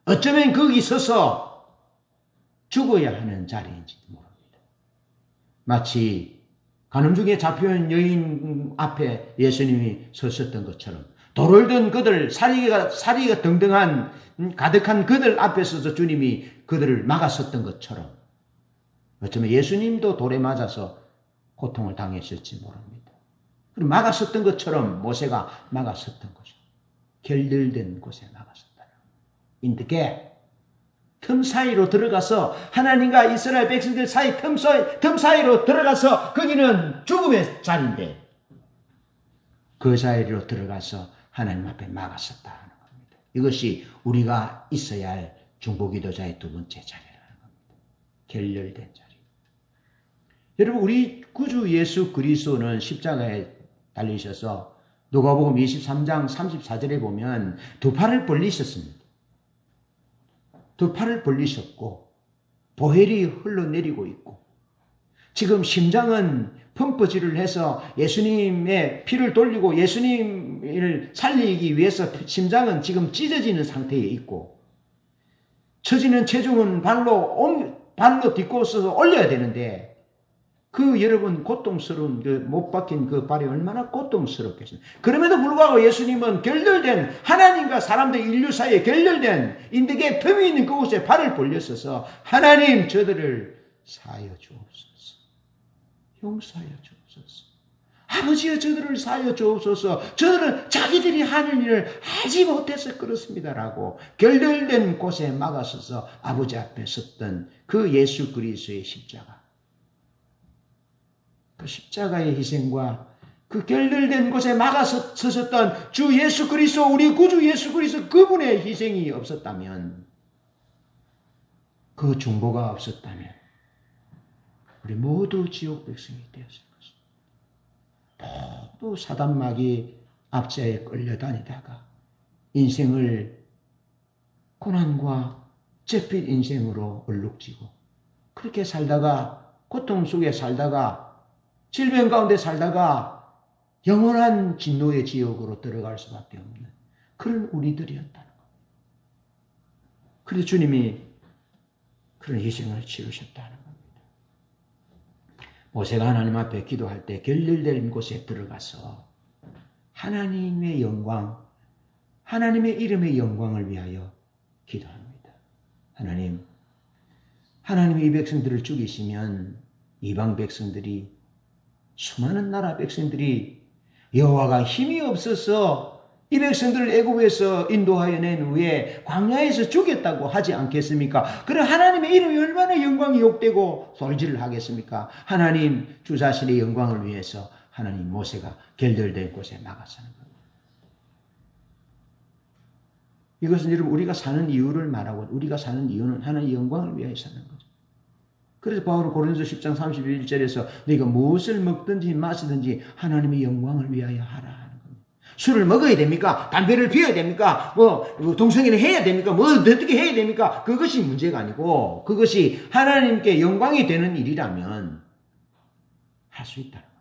어쩌면 거기 서서 죽어야 하는 자리인지도 모릅니다. 마치 간음 중에 잡혀온 여인 앞에 예수님이 섰었던 것처럼 돌을 든 그들, 사리가 등등한 가득한 그들 앞에 서서 주님이 그들을 막았었던 것처럼 어쩌면 예수님도 돌에 맞아서 고통을 당했을지 모릅니다. 그리고 막았었던 것처럼 모세가 막았었던 거죠. 결렬된 곳에 막았었다. 인득에 틈 사이로 들어가서 하나님과 이스라엘 백성들 사이 틈 사이로 들어가서 거기는 죽음의 자리인데 그 사이로 들어가서 하나님 앞에 막았었다 하는 겁니다. 이것이 우리가 있어야 할 중보기도자의 두 번째 자리라는 겁니다. 결렬된 자리. 여러분 우리 구주 예수 그리스도는 십자가에 달리셔서 누가복음 23장 34절에 보면 두 팔을 벌리셨습니다. 두 팔을 벌리셨고 보혈이 흘러내리고 있고 지금 심장은 펌프질을 해서 예수님의 피를 돌리고 예수님을 살리기 위해서 심장은 지금 찢어지는 상태에 있고 처지는 체중은 발로 딛고서서 올려야 되는데 그 여러분 고통스러운 그 못 박힌 그 발이 얼마나 고통스럽겠습니까? 그럼에도 불구하고 예수님은 결렬된 하나님과 사람들 인류 사이에 결렬된 인덕에 틈이 있는 그곳에 발을 벌렸어서 하나님 저들을 사하여 주옵소서. 용서하여 주옵소서. 아버지여 저들을 사하여 주옵소서. 저들은 자기들이 하는 일을 하지 못해서 그렇습니다라고 결렬된 곳에 막아서서 아버지 앞에 섰던 그 예수 그리스도의 십자가. 그 십자가의 희생과 그 결렬된 곳에 막아서 서셨던 주 예수 그리스도 우리 구주 예수 그리스도 그분의 희생이 없었다면 그 중보가 없었다면 우리 모두 지옥 백성이 되었을 것입니다. 모두 사단마귀 압제에 끌려다니다가 인생을 고난과 잿빛 인생으로 얼룩지고 그렇게 살다가 고통 속에 살다가 질병 가운데 살다가 영원한 진노의 지옥으로 들어갈 수밖에 없는 그런 우리들이었다는 겁니다. 그래서 주님이 그런 희생을 치르셨다는 겁니다. 모세가 하나님 앞에 기도할 때 결렬된 곳에 들어가서 하나님의 영광, 하나님의 이름의 영광을 위하여 기도합니다. 하나님이 이 백성들을 죽이시면 이방 백성들이 수많은 나라 백성들이 여호와가 힘이 없어서 이 백성들을 애굽에서 인도하여 낸 후에 광야에서 죽였다고 하지 않겠습니까? 그럼 하나님의 이름이 얼마나 영광이 욕되고 소리질을 하겠습니까? 하나님 주 자신의 영광을 위해서 하나님 모세가 결렬된 곳에 나가서는 겁니다. 이것은 여러분 우리가 사는 이유를 말하고 우리가 사는 이유는 하나님의 영광을 위해 사는 거죠. 그래서 바울은 고린도서 10장 31절에서 너희가 무엇을 먹든지 마시든지 하나님의 영광을 위하여 하라 하는 겁니다. 술을 먹어야 됩니까? 담배를 피워야 됩니까? 동성애를 해야 됩니까? 어떻게 해야 됩니까? 그것이 문제가 아니고 그것이 하나님께 영광이 되는 일이라면 할 수 있다는 겁니다.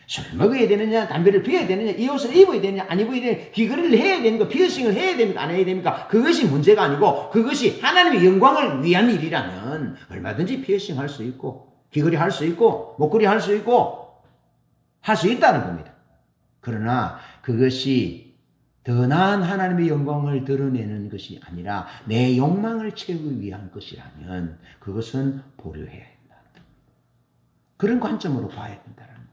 술을 먹어야 되느냐, 담배를 피워야 되느냐, 이 옷을 입어야 되느냐, 안 입어야 되느냐, 귀걸이를 해야 됩니까? 피어싱을 해야 됩니까? 안 해야 됩니까? 그것이 문제가 아니고 그것이 하나님의 영광을 위한 일이라면 얼마든지 피어싱 할 수 있고 귀걸이 할 수 있고 목걸이 할 수 있고 할 수 있다는 겁니다. 그러나 그것이 더 나은 하나님의 영광을 드러내는 것이 아니라 내 욕망을 채우기 위한 것이라면 그것은 보류해야 한다. 그런 관점으로 봐야 된다는 거예요.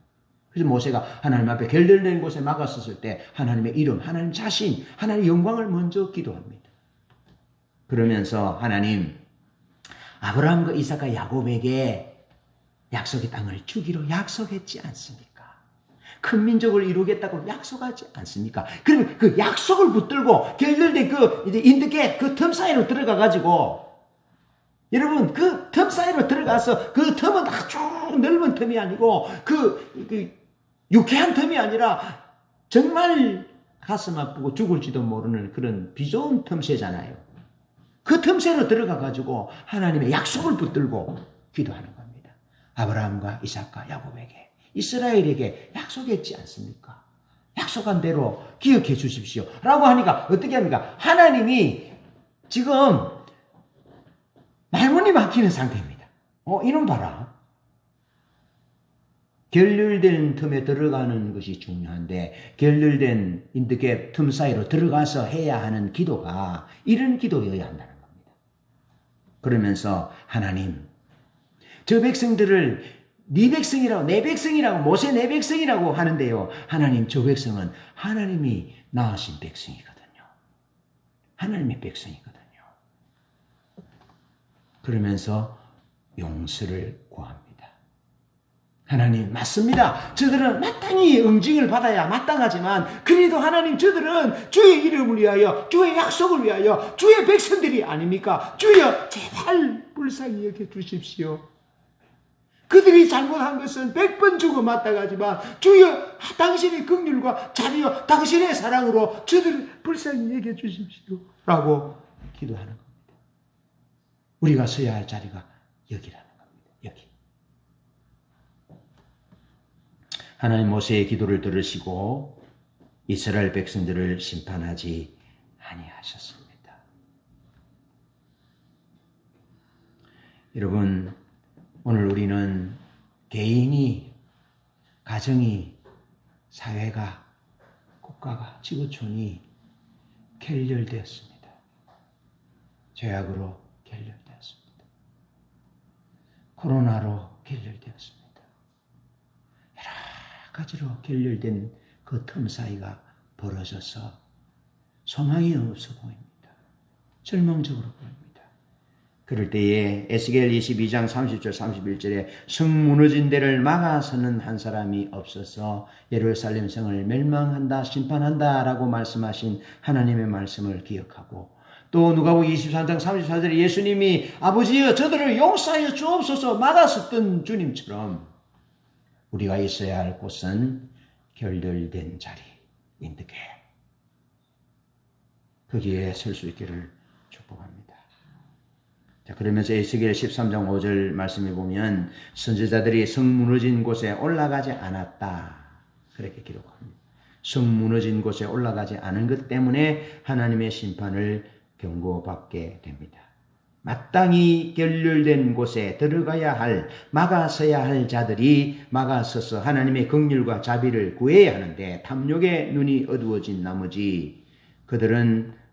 그래서 모세가 하나님 앞에 결렬된 곳에 막았었을 때 하나님의 이름, 하나님 자신, 하나님의 영광을 먼저 기도합니다. 그러면서 하나님, 아브라함과 이삭과 야곱에게 약속의 땅을 주기로 약속했지 않습니까? 큰 민족을 이루겠다고 약속하지 않습니까? 그러면 그 약속을 붙들고 결렬된 그 이제 인드겟 그 틈 사이로 들어가 가지고 여러분 그 틈 사이로 들어가서 그 틈은 아주 넓은 틈이 아니고 그 유쾌한 틈이 아니라 정말 가슴 아프고 죽을지도 모르는 그런 비좁은 틈새잖아요. 그 틈새로 들어가 가지고 하나님의 약속을 붙들고 기도하는 겁니다. 아브라함과 이삭과 야곱에게 이스라엘에게 약속했지 않습니까? 약속한 대로 기억해 주십시오. 라고 하니까 어떻게 합니까? 하나님이 지금 말문이 막히는 상태입니다. 이놈 봐라. 결렬된 틈에 들어가는 것이 중요한데 결렬된 인드겟 틈 사이로 들어가서 해야 하는 기도가 이런 기도여야 한다는 겁니다. 그러면서 하나님, 저 백성들을 네 백성이라고, 내 백성이라고, 모세 내 백성이라고 하는데요. 하나님, 저 백성은 하나님이 낳으신 백성이거든요. 하나님의 백성이거든요. 그러면서 용서를 구합니다. 하나님, 맞습니다. 저들은 마땅히 응징을 받아야 마땅하지만 그래도 하나님, 저들은 주의 이름을 위하여, 주의 약속을 위하여, 주의 백성들이 아닙니까? 주여, 제발 불쌍히 여겨 주십시오. 그들이 잘못한 것은 100번 주고 마땅하지만 주여 당신의 긍휼과 자비와 당신의 사랑으로 저들을 불쌍히 여겨 주십시오. 라고 기도하는 겁니다. 우리가 서야 할 자리가 여기라는 겁니다. 여기. 하나님 모세의 기도를 들으시고 이스라엘 백성들을 심판하지 아니하셨습니다. 여러분, 오늘 우리는 개인이, 가정이, 사회가, 국가가, 지구촌이 결렬되었습니다. 죄악으로 결렬되었습니다. 코로나로 결렬되었습니다. 여러 가지로 결렬된 그 틈 사이가 벌어져서 소망이 없어 보입니다. 절망적으로 보입니다. 그럴 때에 에스겔 22장 30절 31절에 성 무너진 데를 막아서는 한 사람이 없어서 예루살렘 성을 멸망한다 심판한다 라고 말씀하신 하나님의 말씀을 기억하고 또 누가복음 23장 34절에 예수님이 아버지여 저들을 용서하여 주옵소서 막았었던 주님처럼 우리가 있어야 할 곳은 결렬된 자리 인득해 거기에 설 수 있기를 축복합니다. 자, 그러면서 에스겔 13장 5절 말씀해 보면 선지자들이 성 무너진 곳에 올라가지 않았다. 그렇게 기록합니다. 성 무너진 곳에 올라가지 않은 것 때문에 하나님의 심판을 경고받게 됩니다. 마땅히 결렬된 곳에 들어가야 할, 막아서야 할 자들이 막아서서 하나님의 긍휼과 자비를 구해야 하는데 탐욕의 눈이 어두워진 나머지 그들은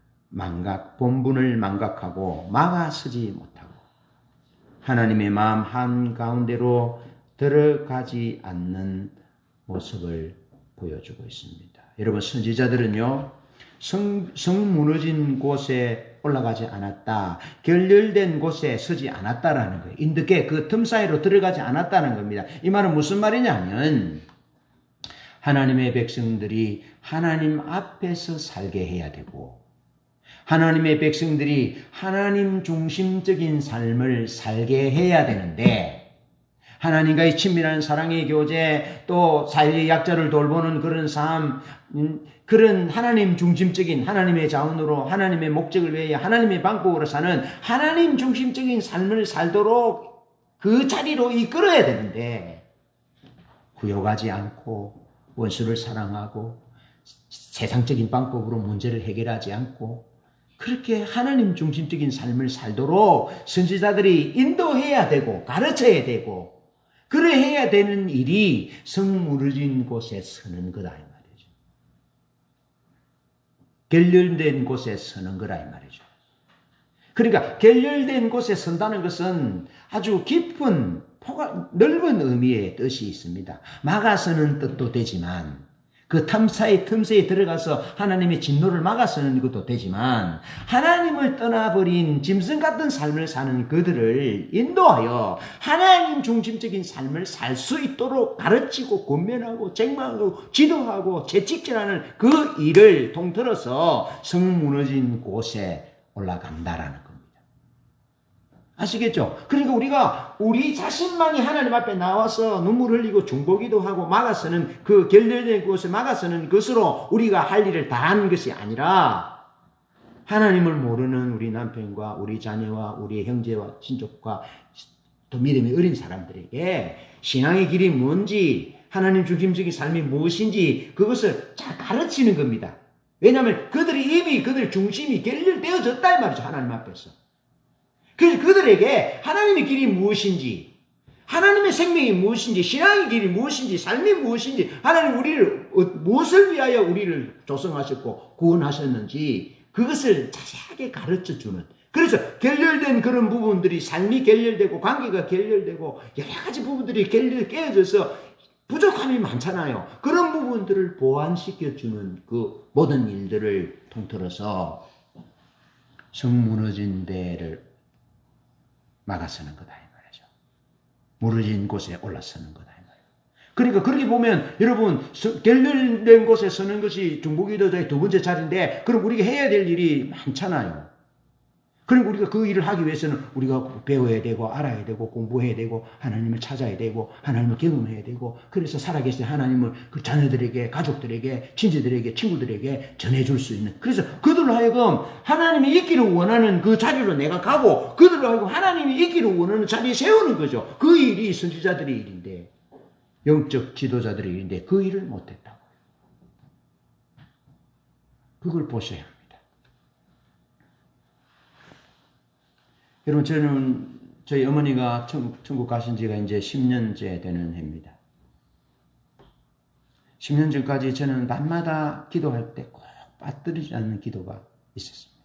본분을 망각하고 막아서지 못하고 하나님의 마음 한가운데로 들어가지 않는 모습을 보여주고 있습니다. 여러분, 선지자들은요, 성 무너진 곳에 올라가지 않았다. 결렬된 곳에 서지 않았다라는 거예요. 인득해 그 틈 사이로 들어가지 않았다는 겁니다. 이 말은 무슨 말이냐면 하나님의 백성들이 하나님 앞에서 살게 해야 되고 하나님의 백성들이 하나님 중심적인 삶을 살게 해야 되는데 하나님과의 친밀한 사랑의 교제 또 사회의 약자를 돌보는 그런 삶 그런 하나님 중심적인 하나님의 자원으로 하나님의 목적을 위해 하나님의 방법으로 사는 하나님 중심적인 삶을 살도록 그 자리로 이끌어야 되는데 구역하지 않고 원수를 사랑하고 세상적인 방법으로 문제를 해결하지 않고 그렇게 하나님 중심적인 삶을 살도록 선지자들이 인도해야 되고 가르쳐야 되고 그래 해야 되는 일이 성 무너진 곳에 서는 거다 이 말이죠. 결렬된 곳에 서는 거라 이 말이죠. 그러니까 결렬된 곳에 선다는 것은 아주 깊은 넓은 의미의 뜻이 있습니다. 막아서는 뜻도 되지만 그 틈사이 틈새에 들어가서 하나님의 진노를 막아서는 것도 되지만 하나님을 떠나버린 짐승 같은 삶을 사는 그들을 인도하여 하나님 중심적인 삶을 살 수 있도록 가르치고 권면하고 책망하고 지도하고 재직질하는 그 일을 통틀어서 성 무너진 곳에 올라간다라는 겁니다. 아시겠죠? 그러니까 우리 자신만이 하나님 앞에 나와서 눈물 흘리고 중보기도 하고 막아서는 그 결렬된 곳에 막아서는 것으로 우리가 할 일을 다 하는 것이 아니라 하나님을 모르는 우리 남편과 우리 자녀와 우리 형제와 친족과 또 믿음이 어린 사람들에게 신앙의 길이 뭔지 하나님 중심적인 삶이 무엇인지 그것을 잘 가르치는 겁니다. 왜냐하면 그들이 이미 그들 중심이 결렬되어졌다 이 말이죠. 하나님 앞에서. 그래서 그들에게 하나님의 길이 무엇인지, 하나님의 생명이 무엇인지, 신앙의 길이 무엇인지, 삶이 무엇인지, 하나님 우리를 무엇을 위하여 우리를 조성하셨고 구원하셨는지 그것을 자세하게 가르쳐주는, 그래서 결렬된 그런 부분들이 삶이 결렬되고 관계가 결렬되고 여러 가지 부분들이 깨어져서 부족함이 많잖아요. 그런 부분들을 보완시켜주는 그 모든 일들을 통틀어서 성 무너진 데를 막아서는 거다 이 말이죠. 무너진 곳에 올라서는 거다 이 말이죠. 그러니까 그렇게 보면 여러분 결렬된 곳에 서는 것이 중보기도자의 두 번째 자리인데 그럼 우리가 해야 될 일이 많잖아요. 그리고 우리가 그 일을 하기 위해서는 우리가 배워야 되고 알아야 되고 공부해야 되고 하나님을 찾아야 되고 하나님을 경험해야 되고 그래서 살아계신 하나님을 그 자녀들에게 가족들에게 친지들에게 친구들에게 전해줄 수 있는, 그래서 그들로 하여금 하나님이 있기를 원하는 그 자리로 내가 가고 그들로 하여금 하나님이 있기를 원하는 자리에 세우는 거죠. 그 일이 선지자들의 일인데 영적 지도자들의 일인데 그 일을 못했다고. 그걸 보셔야 합니다. 여러분, 저희 어머니가 천국 가신 지가 이제 10년째 되는 해입니다. 10년 전까지 저는 밤마다 기도할 때 꼭 빠뜨리지 않는 기도가 있었습니다.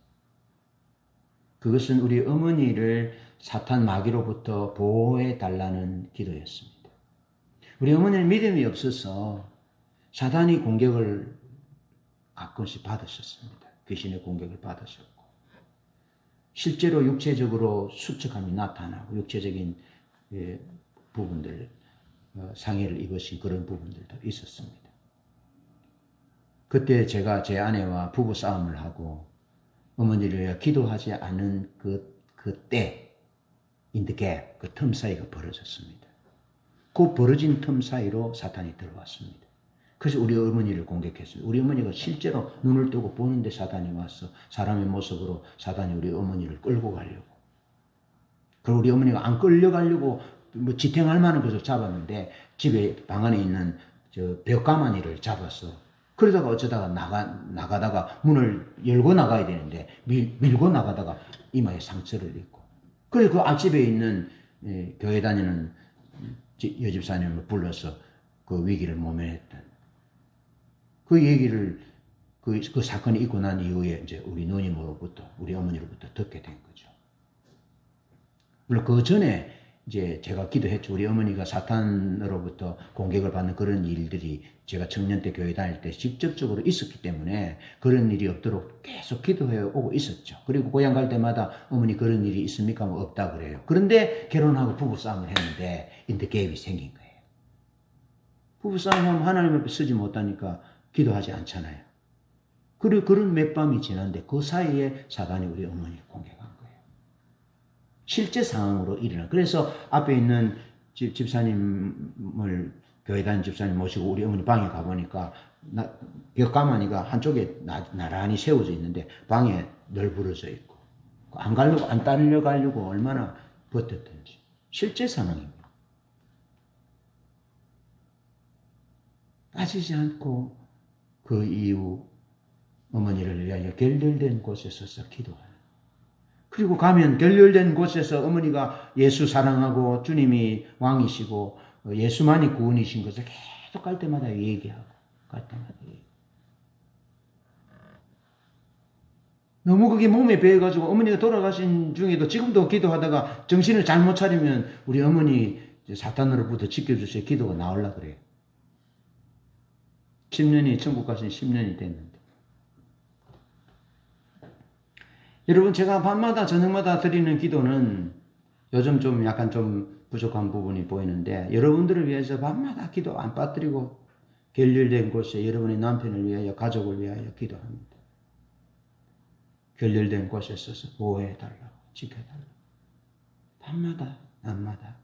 그것은 우리 어머니를 사탄 마귀로부터 보호해 달라는 기도였습니다. 우리 어머니는 믿음이 없어서 사탄이 공격을 가끔씩 받으셨습니다. 귀신의 공격을 받으셨고 실제로 육체적으로 수척함이 나타나고 육체적인 부분들 상해를 입으신 그런 부분들도 있었습니다. 그때 제가 제 아내와 부부 싸움을 하고 어머니를 위해 기도하지 않은 그때 인드갭 그 틈 사이가 벌어졌습니다. 그 벌어진 틈 사이로 사탄이 들어왔습니다. 그래서 우리 어머니를 공격했습니다. 우리 어머니가 실제로 눈을 뜨고 보는데 사탄이 와서 사람의 모습으로 사탄이 우리 어머니를 끌고 가려고. 그리고 우리 어머니가 안 끌려가려고 뭐 지탱할 만한 것을 잡았는데 집에 방 안에 있는 저 벽가마니를 잡았어. 그러다가 어쩌다가 나가다가 문을 열고 나가야 되는데 밀고 나가다가 이마에 상처를 입고. 그래서 그 앞집에 있는 교회 다니는 여집사님을 불러서 그 위기를 모면했던. 그 얘기를 그 사건이 있고 난 이후에 이제 우리 누님으로부터 우리 어머니로부터 듣게 된 거죠. 물론 그 전에 이제 제가 기도했죠. 우리 어머니가 사탄으로부터 공격을 받는 그런 일들이 제가 청년 때 교회 다닐 때 직접적으로 있었기 때문에 그런 일이 없도록 계속 기도해 오고 있었죠. 그리고 고향 갈 때마다 어머니 그런 일이 있습니까? 뭐 없다 그래요. 그런데 결혼하고 부부싸움을 했는데 인더갭이 생긴 거예요. 부부싸움하면 하나님 앞에 서지 못하니까 기도하지 않잖아요. 그리고 그런 몇 밤이 지났는데 그 사이에 사단이 우리 어머니를 공격한 거예요. 실제 상황으로 일어나. 그래서 앞에 있는 집사님을 교회 다니는 집사님 모시고 우리 어머니 방에 가보니까 벽가마니가 한쪽에 나란히 세워져 있는데 방에 널브러져 있고 안 딸려가려고 얼마나 버텼던지. 실제 상황입니다. 빠지지 않고 그 이후 어머니를 위하여 결렬된 곳에 서서 기도하는. 그리고 가면 결렬된 곳에서 어머니가 예수 사랑하고 주님이 왕이시고 예수만이 구원이신 것을 계속 갈 때마다 얘기하고 갈 때마다 얘기하고. 너무 그게 몸에 배어가지고 어머니가 돌아가신 중에도 지금도 기도하다가 정신을 잘못 차리면 우리 어머니 사탄으로부터 지켜주세요 기도가 나오려고 그래요. 10년이 천국 가신 10년이 됐는데. 여러분 제가 밤마다 저녁마다 드리는 기도는 요즘 좀 약간 좀 부족한 부분이 보이는데 여러분들을 위해서 밤마다 기도 안 빠뜨리고 결렬된 곳에 여러분의 남편을 위하여 가족을 위하여 기도합니다. 결렬된 곳에 서서 보호해달라고 지켜달라고 밤마다 낮마다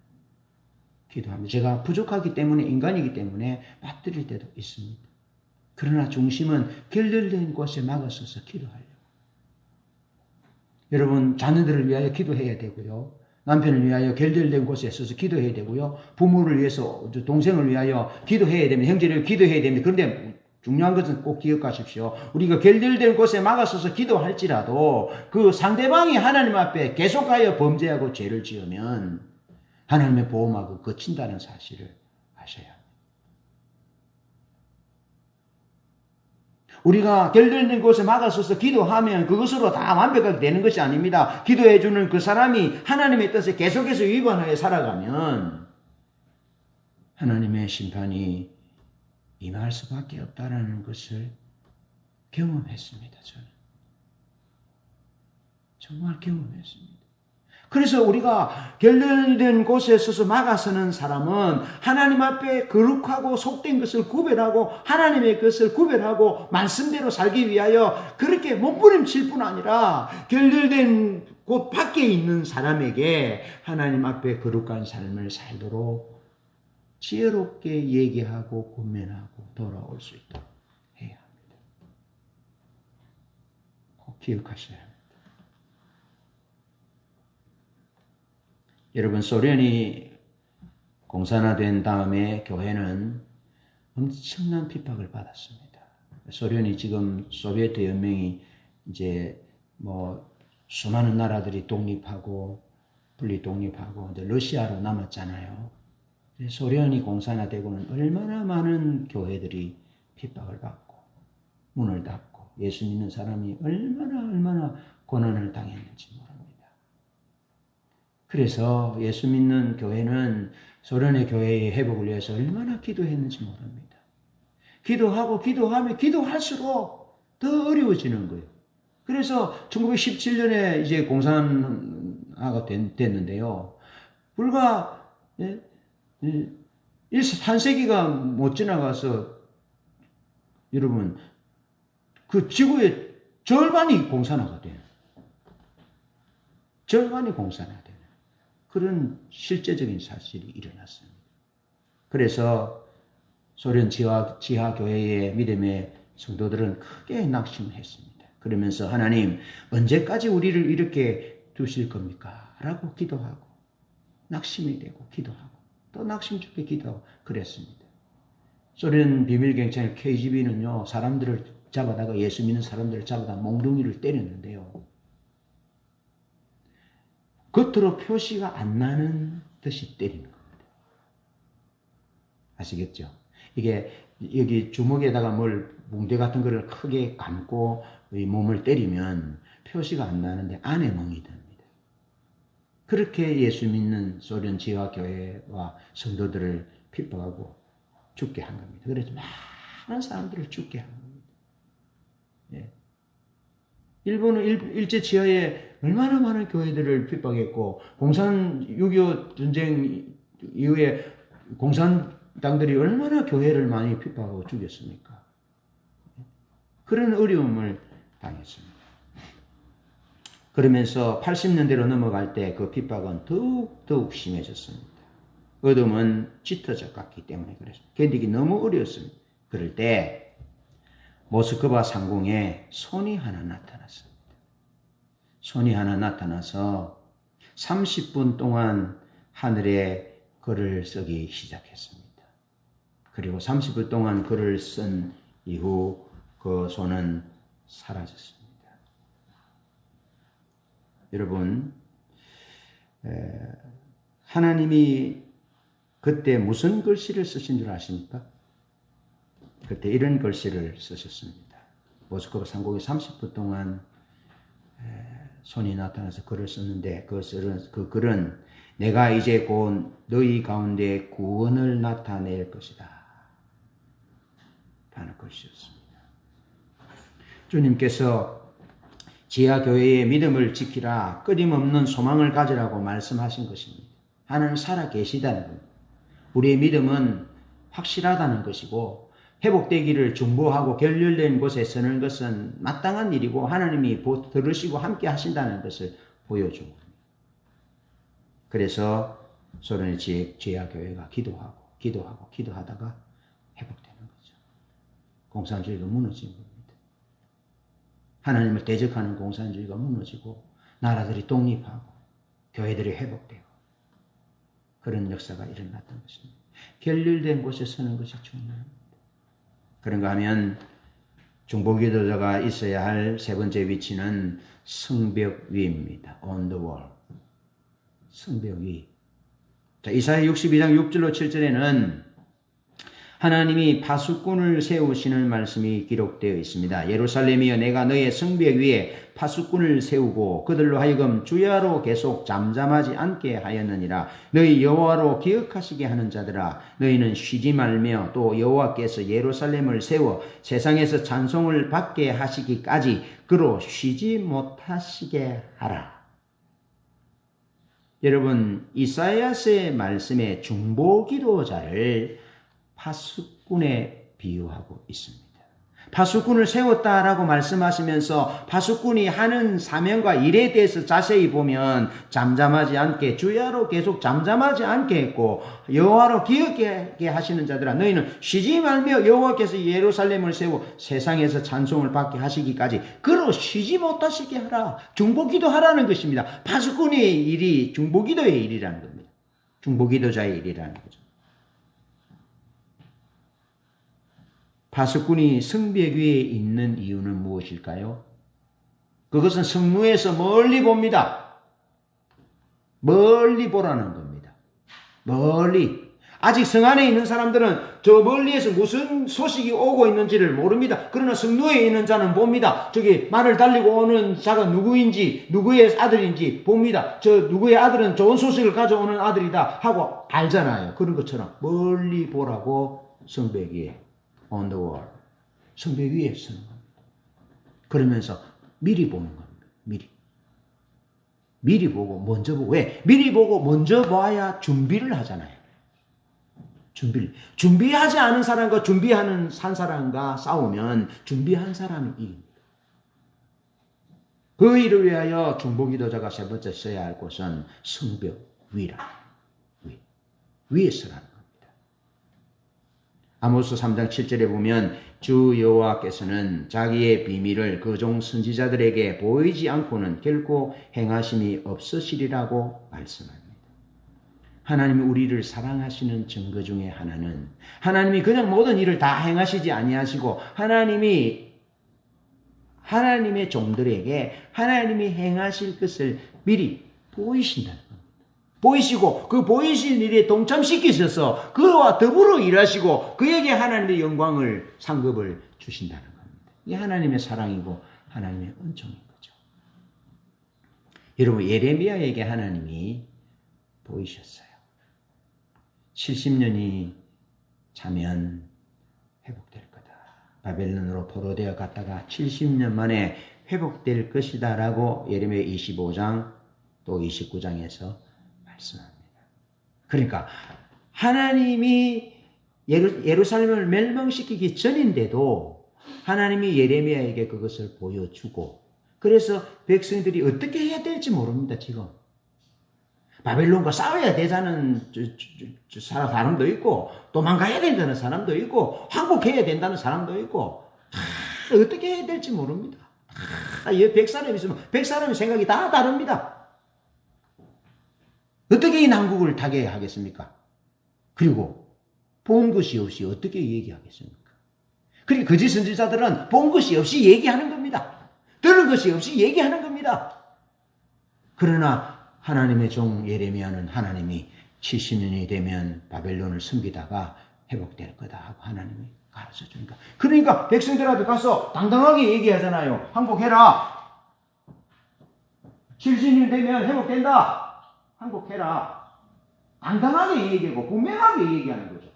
기도합니다. 제가 부족하기 때문에 인간이기 때문에 빠뜨릴 때도 있습니다. 그러나 중심은 결렬된 곳에 막아서서 기도하려고. 여러분 자녀들을 위하여 기도해야 되고요. 남편을 위하여 결렬된 곳에 서서 기도해야 되고요. 부모를 위해서 동생을 위하여 기도해야 됩니다. 형제를 위하여 기도해야 됩니다. 그런데 중요한 것은 꼭 기억하십시오. 우리가 결렬된 곳에 막아서서 기도할지라도 그 상대방이 하나님 앞에 계속하여 범죄하고 죄를 지으면 하나님의 보호막을 거친다는 사실을 아셔야 합니다. 우리가 결렬된 곳에 막아서서 기도하면 그것으로 다 완벽하게 되는 것이 아닙니다. 기도해주는 그 사람이 하나님의 뜻에 계속해서 위반하여 살아가면 하나님의 심판이 임할 수밖에 없다라는 것을 경험했습니다. 저는 정말 경험했습니다. 그래서 우리가 결렬된 곳에 서서 막아서는 사람은 하나님 앞에 거룩하고 속된 것을 구별하고 하나님의 것을 구별하고 말씀대로 살기 위하여 그렇게 몸부림칠 뿐 아니라 결렬된 곳 밖에 있는 사람에게 하나님 앞에 거룩한 삶을 살도록 지혜롭게 얘기하고 권면하고 돌아올 수 있도록 해야 합니다. 꼭 기억하셔야 합니다. 여러분 소련이 공산화된 다음에 교회는 엄청난 핍박을 받았습니다. 소련이 지금 소비에트 연맹이 이제 뭐 수많은 나라들이 독립하고 분리 독립하고 이제 러시아로 남았잖아요. 소련이 공산화되고는 얼마나 많은 교회들이 핍박을 받고 문을 닫고 예수 믿는 사람이 얼마나 고난을 당했는지 모릅니다. 그래서 예수 믿는 교회는 소련의 교회의 회복을 위해서 얼마나 기도했는지 모릅니다. 기도하면 기도할수록 더 어려워지는 거예요. 그래서 1917년에 이제 공산화가 됐는데요. 불과 1세기가 못 지나가서 여러분 그 지구의 절반이 공산화가 돼요. 절반이 공산화돼요. 그런 실제적인 사실이 일어났습니다. 그래서 소련 지하교회의 믿음의 성도들은 크게 낙심했습니다. 그러면서 하나님 언제까지 우리를 이렇게 두실 겁니까? 라고 기도하고 낙심이 되고 기도하고 또 낙심 좋게 기도하고 그랬습니다. 소련 비밀경찰 KGB는요 사람들을 잡아다가 예수 믿는 사람들을 잡아다 몽둥이를 때렸는데요. 겉으로 표시가 안 나는 듯이 때리는 겁니다. 아시겠죠? 이게 여기 주먹에다가 뭘 뭉대 같은 거를 크게 감고 이 몸을 때리면 표시가 안 나는데 안에 멍이 듭니다. 그렇게 예수 믿는 소련 지하교회와 성도들을 핍박하고 죽게 한 겁니다. 그래서 많은 사람들을 죽게 한 겁니다. 예. 일본은 일제 지하에 얼마나 많은 교회들을 핍박했고 6.25 전쟁 이후에 공산당들이 얼마나 교회를 많이 핍박하고 죽였습니까? 그런 어려움을 당했습니다. 그러면서 80년대로 넘어갈 때 그 핍박은 더욱 심해졌습니다. 어둠은 짙어져 갔기 때문에 그랬습니다. 견디기 너무 어려웠습니다. 그럴 때 모스크바 상공에 손이 하나 나타났습니다. 손이 하나 나타나서 30분 동안 하늘에 글을 쓰기 시작했습니다. 그리고 30분 동안 글을 쓴 이후 그 손은 사라졌습니다. 여러분, 하나님이 그때 무슨 글씨를 쓰신 줄 아십니까? 그때 이런 글씨를 쓰셨습니다. 모스크바 상공에 30분 동안 손이 나타나서 글을 썼는데 그 글은 내가 이제 곧 너희 가운데 구원을 나타낼 것이다 라는 글씨였습니다. 주님께서 지하교회의 믿음을 지키라, 끊임없는 소망을 가지라고 말씀하신 것입니다. 하나님 살아 계시다는 겁니다. 우리의 믿음은 확실하다는 것이고 회복되기를 중보하고 결렬된 곳에 서는 것은 마땅한 일이고 하나님이 들으시고 함께 하신다는 것을 보여준 겁니다. 그래서 소련의 지하교회가 기도하다가 회복되는 거죠. 공산주의가 무너진 겁니다. 하나님을 대적하는 공산주의가 무너지고 나라들이 독립하고 교회들이 회복되고 그런 역사가 일어났던 것입니다. 결렬된 곳에 서는 것이 중요합니다. 그런가 하면 중보기도자가 있어야 할 세 번째 위치는 성벽 위입니다. On the wall. 성벽 위. 자, 이사야 62장 6절로 7절에는 하나님이 파수꾼을 세우시는 말씀이 기록되어 있습니다. 예루살렘이여 내가 너의 성벽 위에 파수꾼을 세우고 그들로 하여금 주야로 계속 잠잠하지 않게 하였느니라. 너희 여호와로 기억하시게 하는 자들아 너희는 쉬지 말며 또 여호와께서 예루살렘을 세워 세상에서 찬송을 받게 하시기까지 그로 쉬지 못하시게 하라. 여러분, 이사야서의 말씀에 중보기도자를 파수꾼에 비유하고 있습니다. 파수꾼을 세웠다라고 말씀하시면서 파수꾼이 하는 사명과 일에 대해서 자세히 보면 잠잠하지 않게 주야로 계속 잠잠하지 않게 했고 여호와로 기억하게 하시는 자들아 너희는 쉬지 말며 여호와께서 예루살렘을 세워 세상에서 찬송을 받게 하시기까지 그로 쉬지 못하시게 하라. 중보기도 하라는 것입니다. 파수꾼의 일이 중보기도의 일이라는 겁니다. 중보기도자의 일이라는 거죠. 파수꾼이 성벽 위에 있는 이유는 무엇일까요? 그것은 성루에서 멀리 봅니다. 멀리 보라는 겁니다. 멀리. 아직 성 안에 있는 사람들은 저 멀리에서 무슨 소식이 오고 있는지를 모릅니다. 그러나 성루에 있는 자는 봅니다. 저기 말을 달리고 오는 자가 누구인지, 누구의 아들인지 봅니다. 저 누구의 아들은 좋은 소식을 가져오는 아들이다 하고 알잖아요. 그런 것처럼 멀리 보라고 성벽 위에 on the wall. 성벽 위에 서는 겁니다. 그러면서 미리 보는 겁니다. 미리 보고 먼저 보고. 왜? 미리 보고 먼저 봐야 준비를 하잖아요. 준비하지 않은 사람과 준비하는 한 사람과 싸우면 준비한 사람이 이깁니다. 그 일을 위하여 중보기도자가 세 번째 써야 할 곳은 성벽 위라. 위에 서라는 겁니다. 아모스 3장 7절에 보면 주 여호와께서는 자기의 비밀을 그종 선지자들에게 보이지 않고는 결코 행하심이 없으시리라고 말씀합니다. 하나님이 우리를 사랑하시는 증거 중에 하나는 하나님이 그냥 모든 일을 다 행하시지 아니하시고 하나님의 종들에게 하나님이 행하실 것을 미리 보이신다는 겁니다. 보이시고 그 보이신 일에 동참시키셔서 그와 더불어 일하시고 그에게 하나님의 영광을 상급을 주신다는 겁니다. 이게 하나님의 사랑이고 하나님의 은총인 거죠. 여러분, 예레미야에게 하나님이 보이셨어요. 70년이 자면 회복될 거다. 바벨론으로 포로되어 갔다가 70년 만에 회복될 것이다 라고 예레미야 25장 또 29장에서 말씀합니다. 그러니까 하나님이 예루살렘을 멸망시키기 전인데도 하나님이 예레미야에게 그것을 보여주고 그래서 백성들이 어떻게 해야 될지 모릅니다. 지금 바벨론과 싸워야 되자는 사람도 있고 도망가야 된다는 사람도 있고 항복해야 된다는 사람도 있고 어떻게 해야 될지 모릅니다. 100사람이 있으면 100사람의 생각이 다 다릅니다. 어떻게 이 난국을 타게 하겠습니까? 그리고 본 것이 없이 어떻게 얘기하겠습니까? 그리고 거짓 선지자들은 본 것이 없이 얘기하는 겁니다. 들은 것이 없이 얘기하는 겁니다. 그러나 하나님의 종 예레미야는 하나님이 70년이 되면 바벨론을 섬기다가 회복될 거다 하고 하나님이 가르쳐 주니까. 그러니까 백성들한테 가서 당당하게 얘기하잖아요. 항복해라. 70년 되면 회복된다. 항복해라. 당당하게 얘기하고 분명하게 얘기하는 거죠.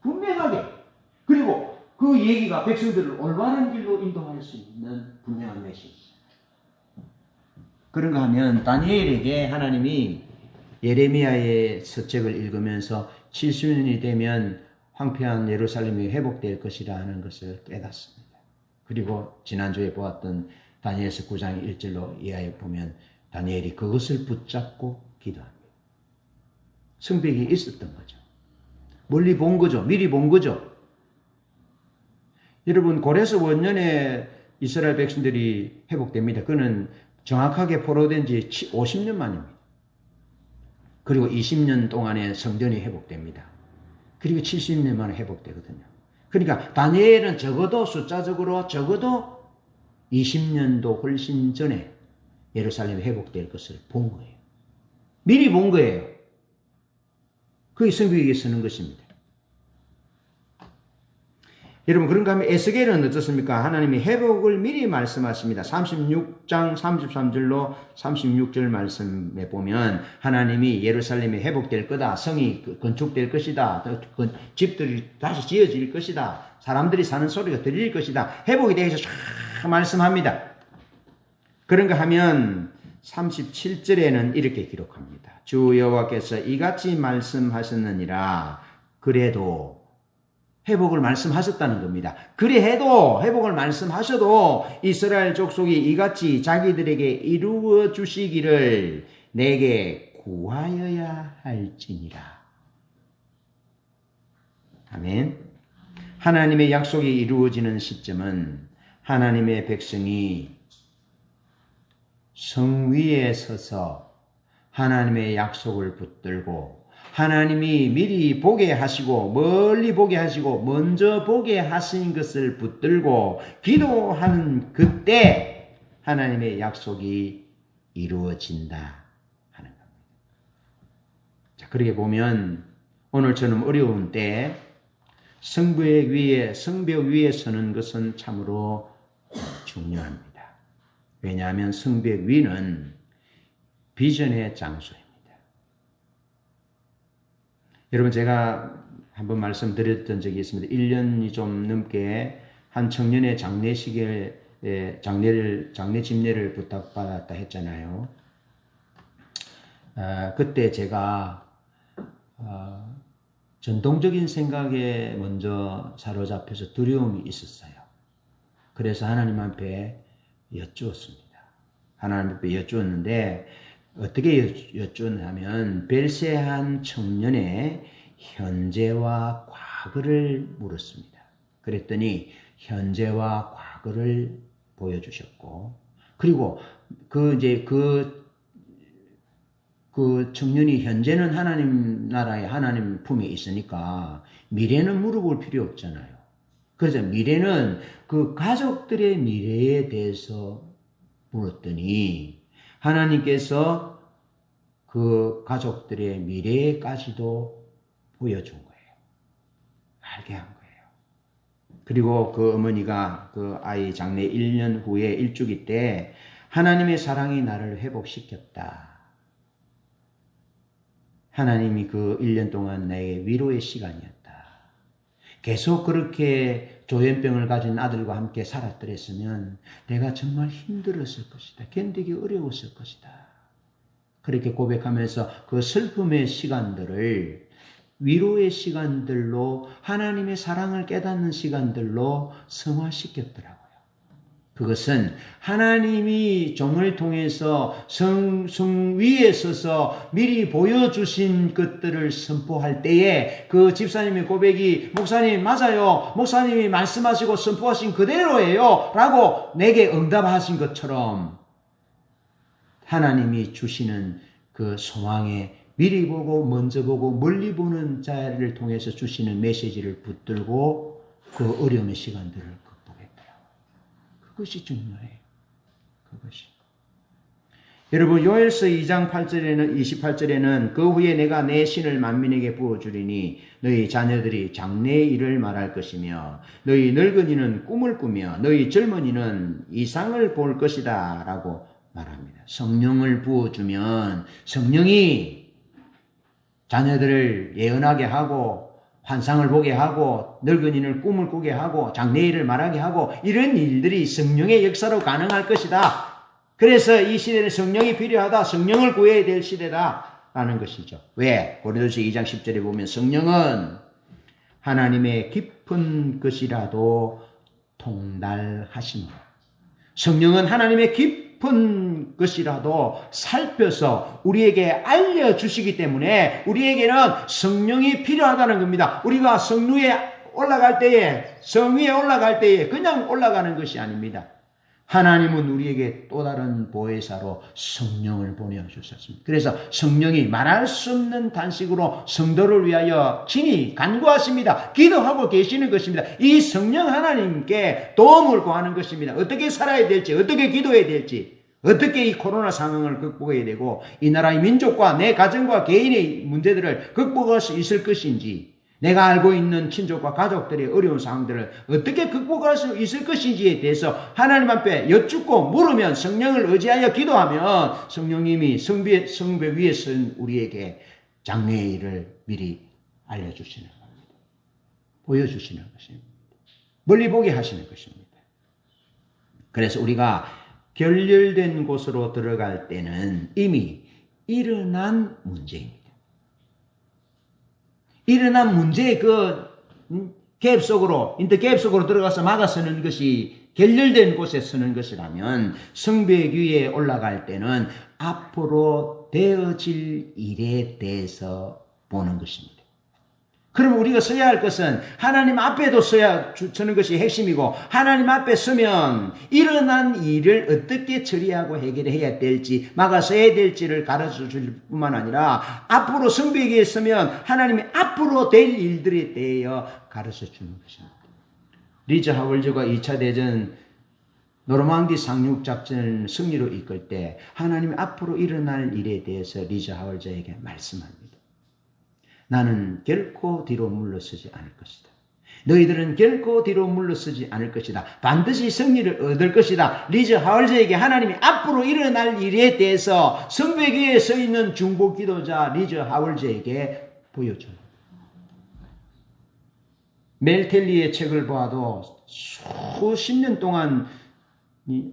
분명하게. 그리고 그 얘기가 백성들을 올바른 길로 인도할 수 있는 분명한 메시지. 그런가 하면 다니엘에게 하나님이 예레미야의 서책을 읽으면서 70년이 되면 황폐한 예루살렘이 회복될 것이라 하는 것을 깨닫습니다. 그리고 지난주에 보았던 다니엘서 9장 1절로 이하에 보면 다니엘이 그것을 붙잡고 기도합니다. 성벽이 있었던 거죠. 멀리 본 거죠. 미리 본 거죠. 여러분, 고레스 원년에 이스라엘 백성들이 회복됩니다. 그는 정확하게 포로된 지 50년 만입니다. 그리고 20년 동안에 성전이 회복됩니다. 그리고 70년 만에 회복되거든요. 그러니까 다니엘은 적어도 숫자적으로 적어도 20년도 훨씬 전에 예루살렘이 회복될 것을 본 거예요. 미리 본 거예요. 그게 성벽에 쓰는 것입니다. 여러분, 그런가 하면 에스겔은 어떻습니까? 하나님이 회복을 미리 말씀하십니다. 36장 33절로 36절 말씀에 보면 하나님이 예루살렘이 회복될 거다. 성이 건축될 것이다. 집들이 다시 지어질 것이다. 사람들이 사는 소리가 들릴 것이다. 회복에 대해서 쫙 말씀합니다. 그런가 하면 37절에는 이렇게 기록합니다. 주 여호와께서 이같이 말씀하셨느니라. 그래도 회복을 말씀하셨다는 겁니다. 그래 해도 회복을 말씀하셔도 이스라엘 족속이 이같이 자기들에게 이루어 주시기를 내게 구하여야 할지니라. 아멘. 하나님의 약속이 이루어지는 시점은 하나님의 백성이 성 위에 서서 하나님의 약속을 붙들고 하나님이 미리 보게 하시고 멀리 보게 하시고 먼저 보게 하신 것을 붙들고 기도하는 그때 하나님의 약속이 이루어진다 하는 겁니다. 자, 그렇게 보면 오늘처럼 어려운 때 성벽 위에 서는 것은 참으로 중요합니다. 왜냐하면 성벽 위는 비전의 장소입니다. 여러분, 제가 한번 말씀드렸던 적이 있습니다. 1년이 좀 넘게 한 청년의 장례 집례를 부탁받았다 했잖아요. 그때 제가 전통적인 생각에 먼저 사로잡혀서 두려움이 있었어요. 그래서 하나님 앞에 여쭈었습니다. 하나님 앞에 여쭈었는데 어떻게 여쭈었냐면 벨세한 청년의 현재와 과거를 물었습니다. 그랬더니 현재와 과거를 보여주셨고, 그리고 그 청년이 현재는 하나님 나라의 하나님 품에 있으니까 미래는 물어볼 필요 없잖아요. 그래서 미래는 그 가족들의 미래에 대해서 물었더니 하나님께서 그 가족들의 미래까지도 보여준 거예요. 알게 한 거예요. 그리고 그 어머니가 그 아이 장례 1년 후에 일주기 때 하나님의 사랑이 나를 회복시켰다. 하나님이 그 1년 동안 나에게 위로의 시간이었다. 계속 그렇게 조현병을 가진 아들과 함께 살았더랬으면 내가 정말 힘들었을 것이다. 견디기 어려웠을 것이다. 그렇게 고백하면서 그 슬픔의 시간들을 위로의 시간들로 하나님의 사랑을 깨닫는 시간들로 승화시켰더라고요. 그것은 하나님이 종을 통해서 성 위에 서서 미리 보여주신 것들을 선포할 때에 그 집사님의 고백이 목사님 맞아요. 목사님이 말씀하시고 선포하신 그대로예요. 라고 내게 응답하신 것처럼 하나님이 주시는 그 소망에 미리 보고 먼저 보고 멀리 보는 자를 통해서 주시는 메시지를 붙들고 그 어려움의 시간들을 극복했더라고요. 그것이 중요해요. 그것이. 여러분 요엘서 2장 8절에는 28절에는 그 후에 내가 내 신을 만민에게 부어주리니 너희 자녀들이 장래의 일을 말할 것이며 너희 늙은이는 꿈을 꾸며 너희 젊은이는 이상을 볼 것이다 라고 말합니다. 성령을 부어주면 성령이 자녀들을 예언하게 하고 환상을 보게 하고 늙은이는 꿈을 꾸게 하고 장래의 일을 말하게 하고 이런 일들이 성령의 역사로 가능할 것이다. 그래서 이 시대는 성령이 필요하다. 성령을 구해야 될 시대다라는 것이죠. 왜? 고린도서 2장 10절에 보면 성령은 하나님의 깊은 것이라도 통달하십니다. 성령은 하나님의 깊은 것이라도 살펴서 우리에게 알려주시기 때문에 우리에게는 성령이 필요하다는 겁니다. 우리가 성 위에 올라갈 때에 그냥 올라가는 것이 아닙니다. 하나님은 우리에게 또 다른 보혜사로 성령을 보내주셨습니다. 그래서 성령이 말할 수 없는 단식으로 성도를 위하여 친히 간구하십니다. 기도하고 계시는 것입니다. 이 성령 하나님께 도움을 구하는 것입니다. 어떻게 살아야 될지, 어떻게 기도해야 될지, 어떻게 이 코로나 상황을 극복해야 되고 이 나라의 민족과 내 가정과 개인의 문제들을 극복할 수 있을 것인지, 내가 알고 있는 친족과 가족들의 어려운 상황들을 어떻게 극복할 수 있을 것인지에 대해서 하나님 앞에 여쭙고 물으면 성령을 의지하여 기도하면 성령님이 성배 위에 선 우리에게 장래의 일을 미리 알려주시는 겁니다. 보여주시는 것입니다. 멀리 보게 하시는 것입니다. 그래서 우리가 결렬된 곳으로 들어갈 때는 이미 일어난 문제입니다. 일어난 문제의 갭 속으로, 인터갭 속으로 들어가서 막아서는 것이 결렬된 곳에 서는 것이라면 성벽 위에 올라갈 때는 앞으로 되어질 일에 대해서 보는 것입니다. 그러면 우리가 서야 할 것은 하나님 앞에도 서는 것이 핵심이고 하나님 앞에 서면 일어난 일을 어떻게 처리하고 해결해야 될지 막아서야 될지를 가르쳐 줄 뿐만 아니라 앞으로 성벽에 서면 하나님이 앞으로 될 일들에 대하여 가르쳐 주는 것입니다. 리즈 하월즈가 2차 대전 노르망디 상륙작전을 승리로 이끌 때 하나님 앞으로 일어날 일에 대해서 리즈 하월즈에게 말씀합니다. 나는 결코 뒤로 물러서지 않을 것이다. 너희들은 결코 뒤로 물러서지 않을 것이다. 반드시 승리를 얻을 것이다. 리즈 하월즈에게 하나님이 앞으로 일어날 일에 대해서 성벽 위에 서 있는 중보 기도자 리즈 하월즈에게 보여줍니다. 멜텔리의 책을 봐도 수십 년 동안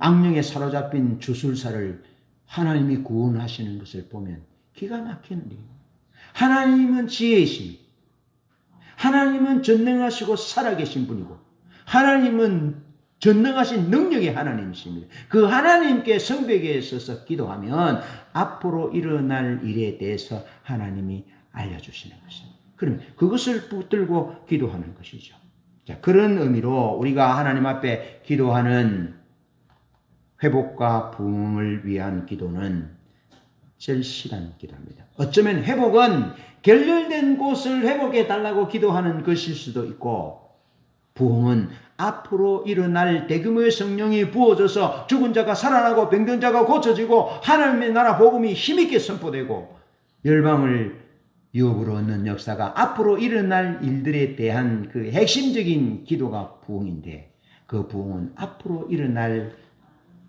악령에 사로잡힌 주술사를 하나님이 구원하시는 것을 보면 기가 막히는 일입니다. 하나님은 지혜이십니다. 하나님은 전능하시고 살아계신 분이고 하나님은 전능하신 능력의 하나님이십니다. 그 하나님께 성벽에 서서 기도하면 앞으로 일어날 일에 대해서 하나님이 알려주시는 것입니다. 그러면 그것을 붙들고 기도하는 것이죠. 자, 그런 의미로 우리가 하나님 앞에 기도하는 회복과 부흥을 위한 기도는 절실한 기도입니다. 어쩌면 회복은 결렬된 곳을 회복해 달라고 기도하는 것일 수도 있고 부흥은 앞으로 일어날 대규모의 성령이 부어져서 죽은 자가 살아나고 병든 자가 고쳐지고 하나님의 나라 복음이 힘있게 선포되고 열방을 유업으로 얻는 역사가 앞으로 일어날 일들에 대한 그 핵심적인 기도가 부흥인데 그 부흥은 앞으로 일어날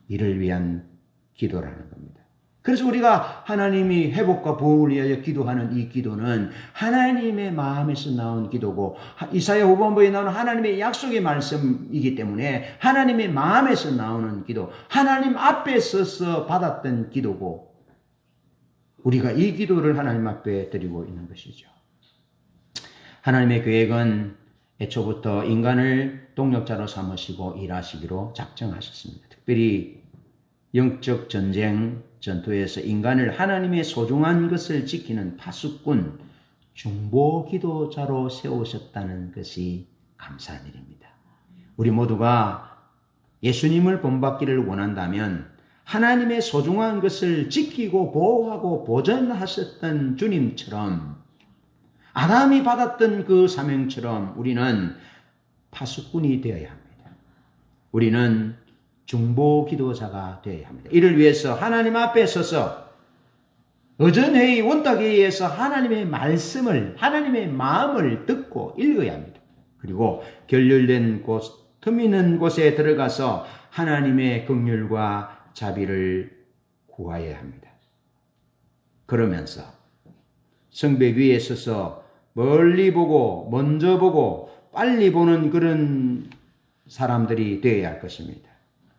일을 위한 기도라는 겁니다. 그래서 우리가 하나님이 회복과 부흥을 위하여 기도하는 이 기도는 하나님의 마음에서 나온 기도고 이사야 후반부에 나오는 하나님의 약속의 말씀이기 때문에 하나님의 마음에서 나오는 기도, 하나님 앞에 서서 받았던 기도고 우리가 이 기도를 하나님 앞에 드리고 있는 것이죠. 하나님의 계획은 애초부터 인간을 동력자로 삼으시고 일하시기로 작정하셨습니다. 특별히 영적 전쟁, 전투에서 인간을 하나님의 소중한 것을 지키는 파수꾼, 중보기도자로 세우셨다는 것이 감사한 일입니다. 우리 모두가 예수님을 본받기를 원한다면 하나님의 소중한 것을 지키고 보호하고 보존하셨던 주님처럼 아담이 받았던 그 사명처럼 우리는 파수꾼이 되어야 합니다. 우리는 중보 기도자가 되어야 합니다. 이를 위해서 하나님 앞에 서서 어전회의, 원탁회의에서 하나님의 말씀을, 하나님의 마음을 듣고 읽어야 합니다. 그리고 결렬된 곳, 틈 있는 곳에 들어가서 하나님의 긍휼과 자비를 구하여야 합니다. 그러면서 성벽 위에 서서 멀리 보고 먼저 보고 빨리 보는 그런 사람들이 되어야 할 것입니다.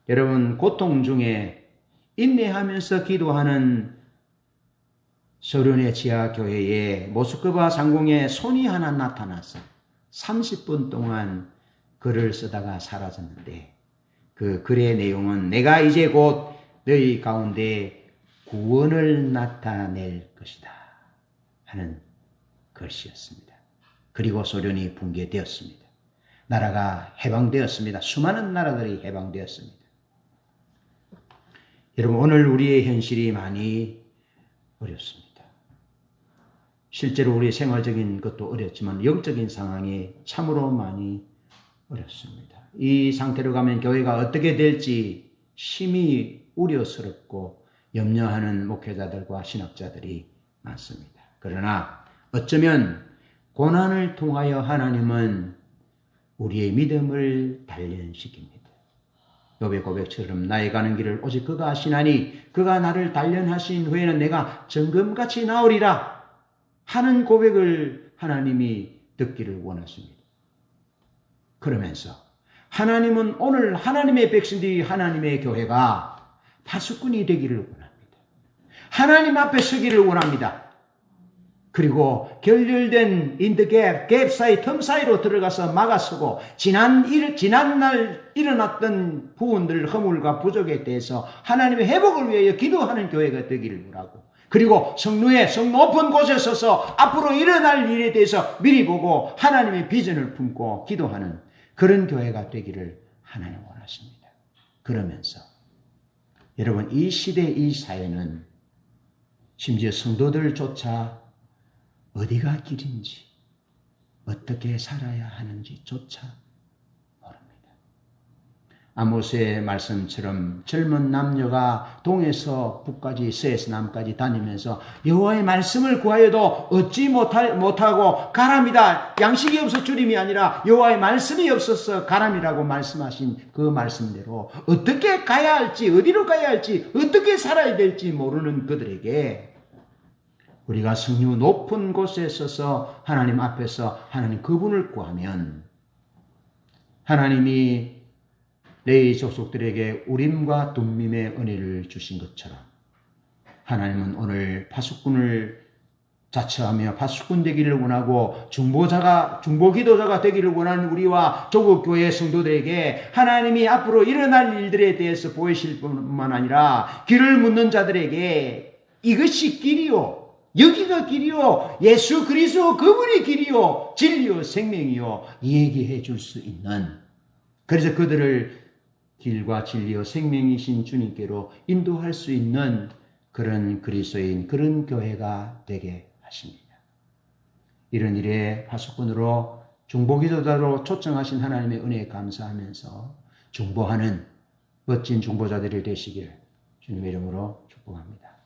여러분, 고통 중에 인내하면서 기도하는 소련의 지하교회에 모스크바 상공에 손이 하나 나타나서 30분 동안 글을 쓰다가 사라졌는데, 그 글의 내용은 내가 이제 곧 너희 가운데 구원을 나타낼 것이다 하는 글씨였습니다. 그리고 소련이 붕괴되었습니다. 나라가 해방되었습니다. 수많은 나라들이 해방되었습니다. 여러분, 오늘 우리의 현실이 많이 어렵습니다. 실제로 우리 생활적인 것도 어렵지만 영적인 상황이 참으로 많이 어렵습니다. 이 상태로 가면 교회가 어떻게 될지 심히 우려스럽고 염려하는 목회자들과 신학자들이 많습니다. 그러나 어쩌면 고난을 통하여 하나님은 우리의 믿음을 단련시킵니다. 욥의 고백처럼 나의 가는 길을 오직 그가 아시나니 그가 나를 단련하신 후에는 내가 정금같이 나으리라 하는 고백을 하나님이 듣기를 원하십니다. 그러면서 하나님은 오늘 하나님의 백성들이, 하나님의 교회가 파수꾼이 되기를 원합니다. 하나님 앞에 서기를 원합니다. 그리고 결렬된 갭 사이, 틈 사이로 들어가서 막아서고 지난날 일어났던 부분들, 허물과 부족에 대해서 하나님의 회복을 위하여 기도하는 교회가 되기를 원하고, 그리고 성 높은 곳에 서서 앞으로 일어날 일에 대해서 미리 보고 하나님의 비전을 품고 기도하는 그런 교회가 되기를 하나님 원하십니다. 그러면서 여러분, 이 시대, 이 사회는 심지어 성도들조차 어디가 길인지, 어떻게 살아야 하는지조차 모릅니다. 아모스의 말씀처럼 젊은 남녀가 동에서 북까지, 서에서 남까지 다니면서 여호와의 말씀을 구하여도 얻지 못하고 가람이다. 양식이 없어 주림이 아니라 여호와의 말씀이 없어서 가람이라고 말씀하신 그 말씀대로 어떻게 가야 할지, 어디로 가야 할지, 어떻게 살아야 될지 모르는 그들에게 우리가 성류 높은 곳에 서서 하나님 앞에서 하나님 그분을 구하면 하나님이 레위 족속들에게 우림과 둠밈의 은혜를 주신 것처럼 하나님은 오늘 파수꾼을 자처하며 파수꾼 되기를 원하고 중보기도자가 되기를 원하는 우리와 조국교회 성도들에게 하나님이 앞으로 일어날 일들에 대해서 보이실 뿐만 아니라 길을 묻는 자들에게 이것이 길이요, 여기가 길이요, 예수 그리스도 그분이 길이요, 진리요, 생명이요 얘기해 줄 수 있는, 그래서 그들을 길과 진리요 생명이신 주님께로 인도할 수 있는 그런 그리스도인, 그런 교회가 되게 하십니다. 이런 일에 파수꾼으로 중보기도자로 초청하신 하나님의 은혜에 감사하면서 중보하는 멋진 중보자들이 되시길 주님의 이름으로 축복합니다.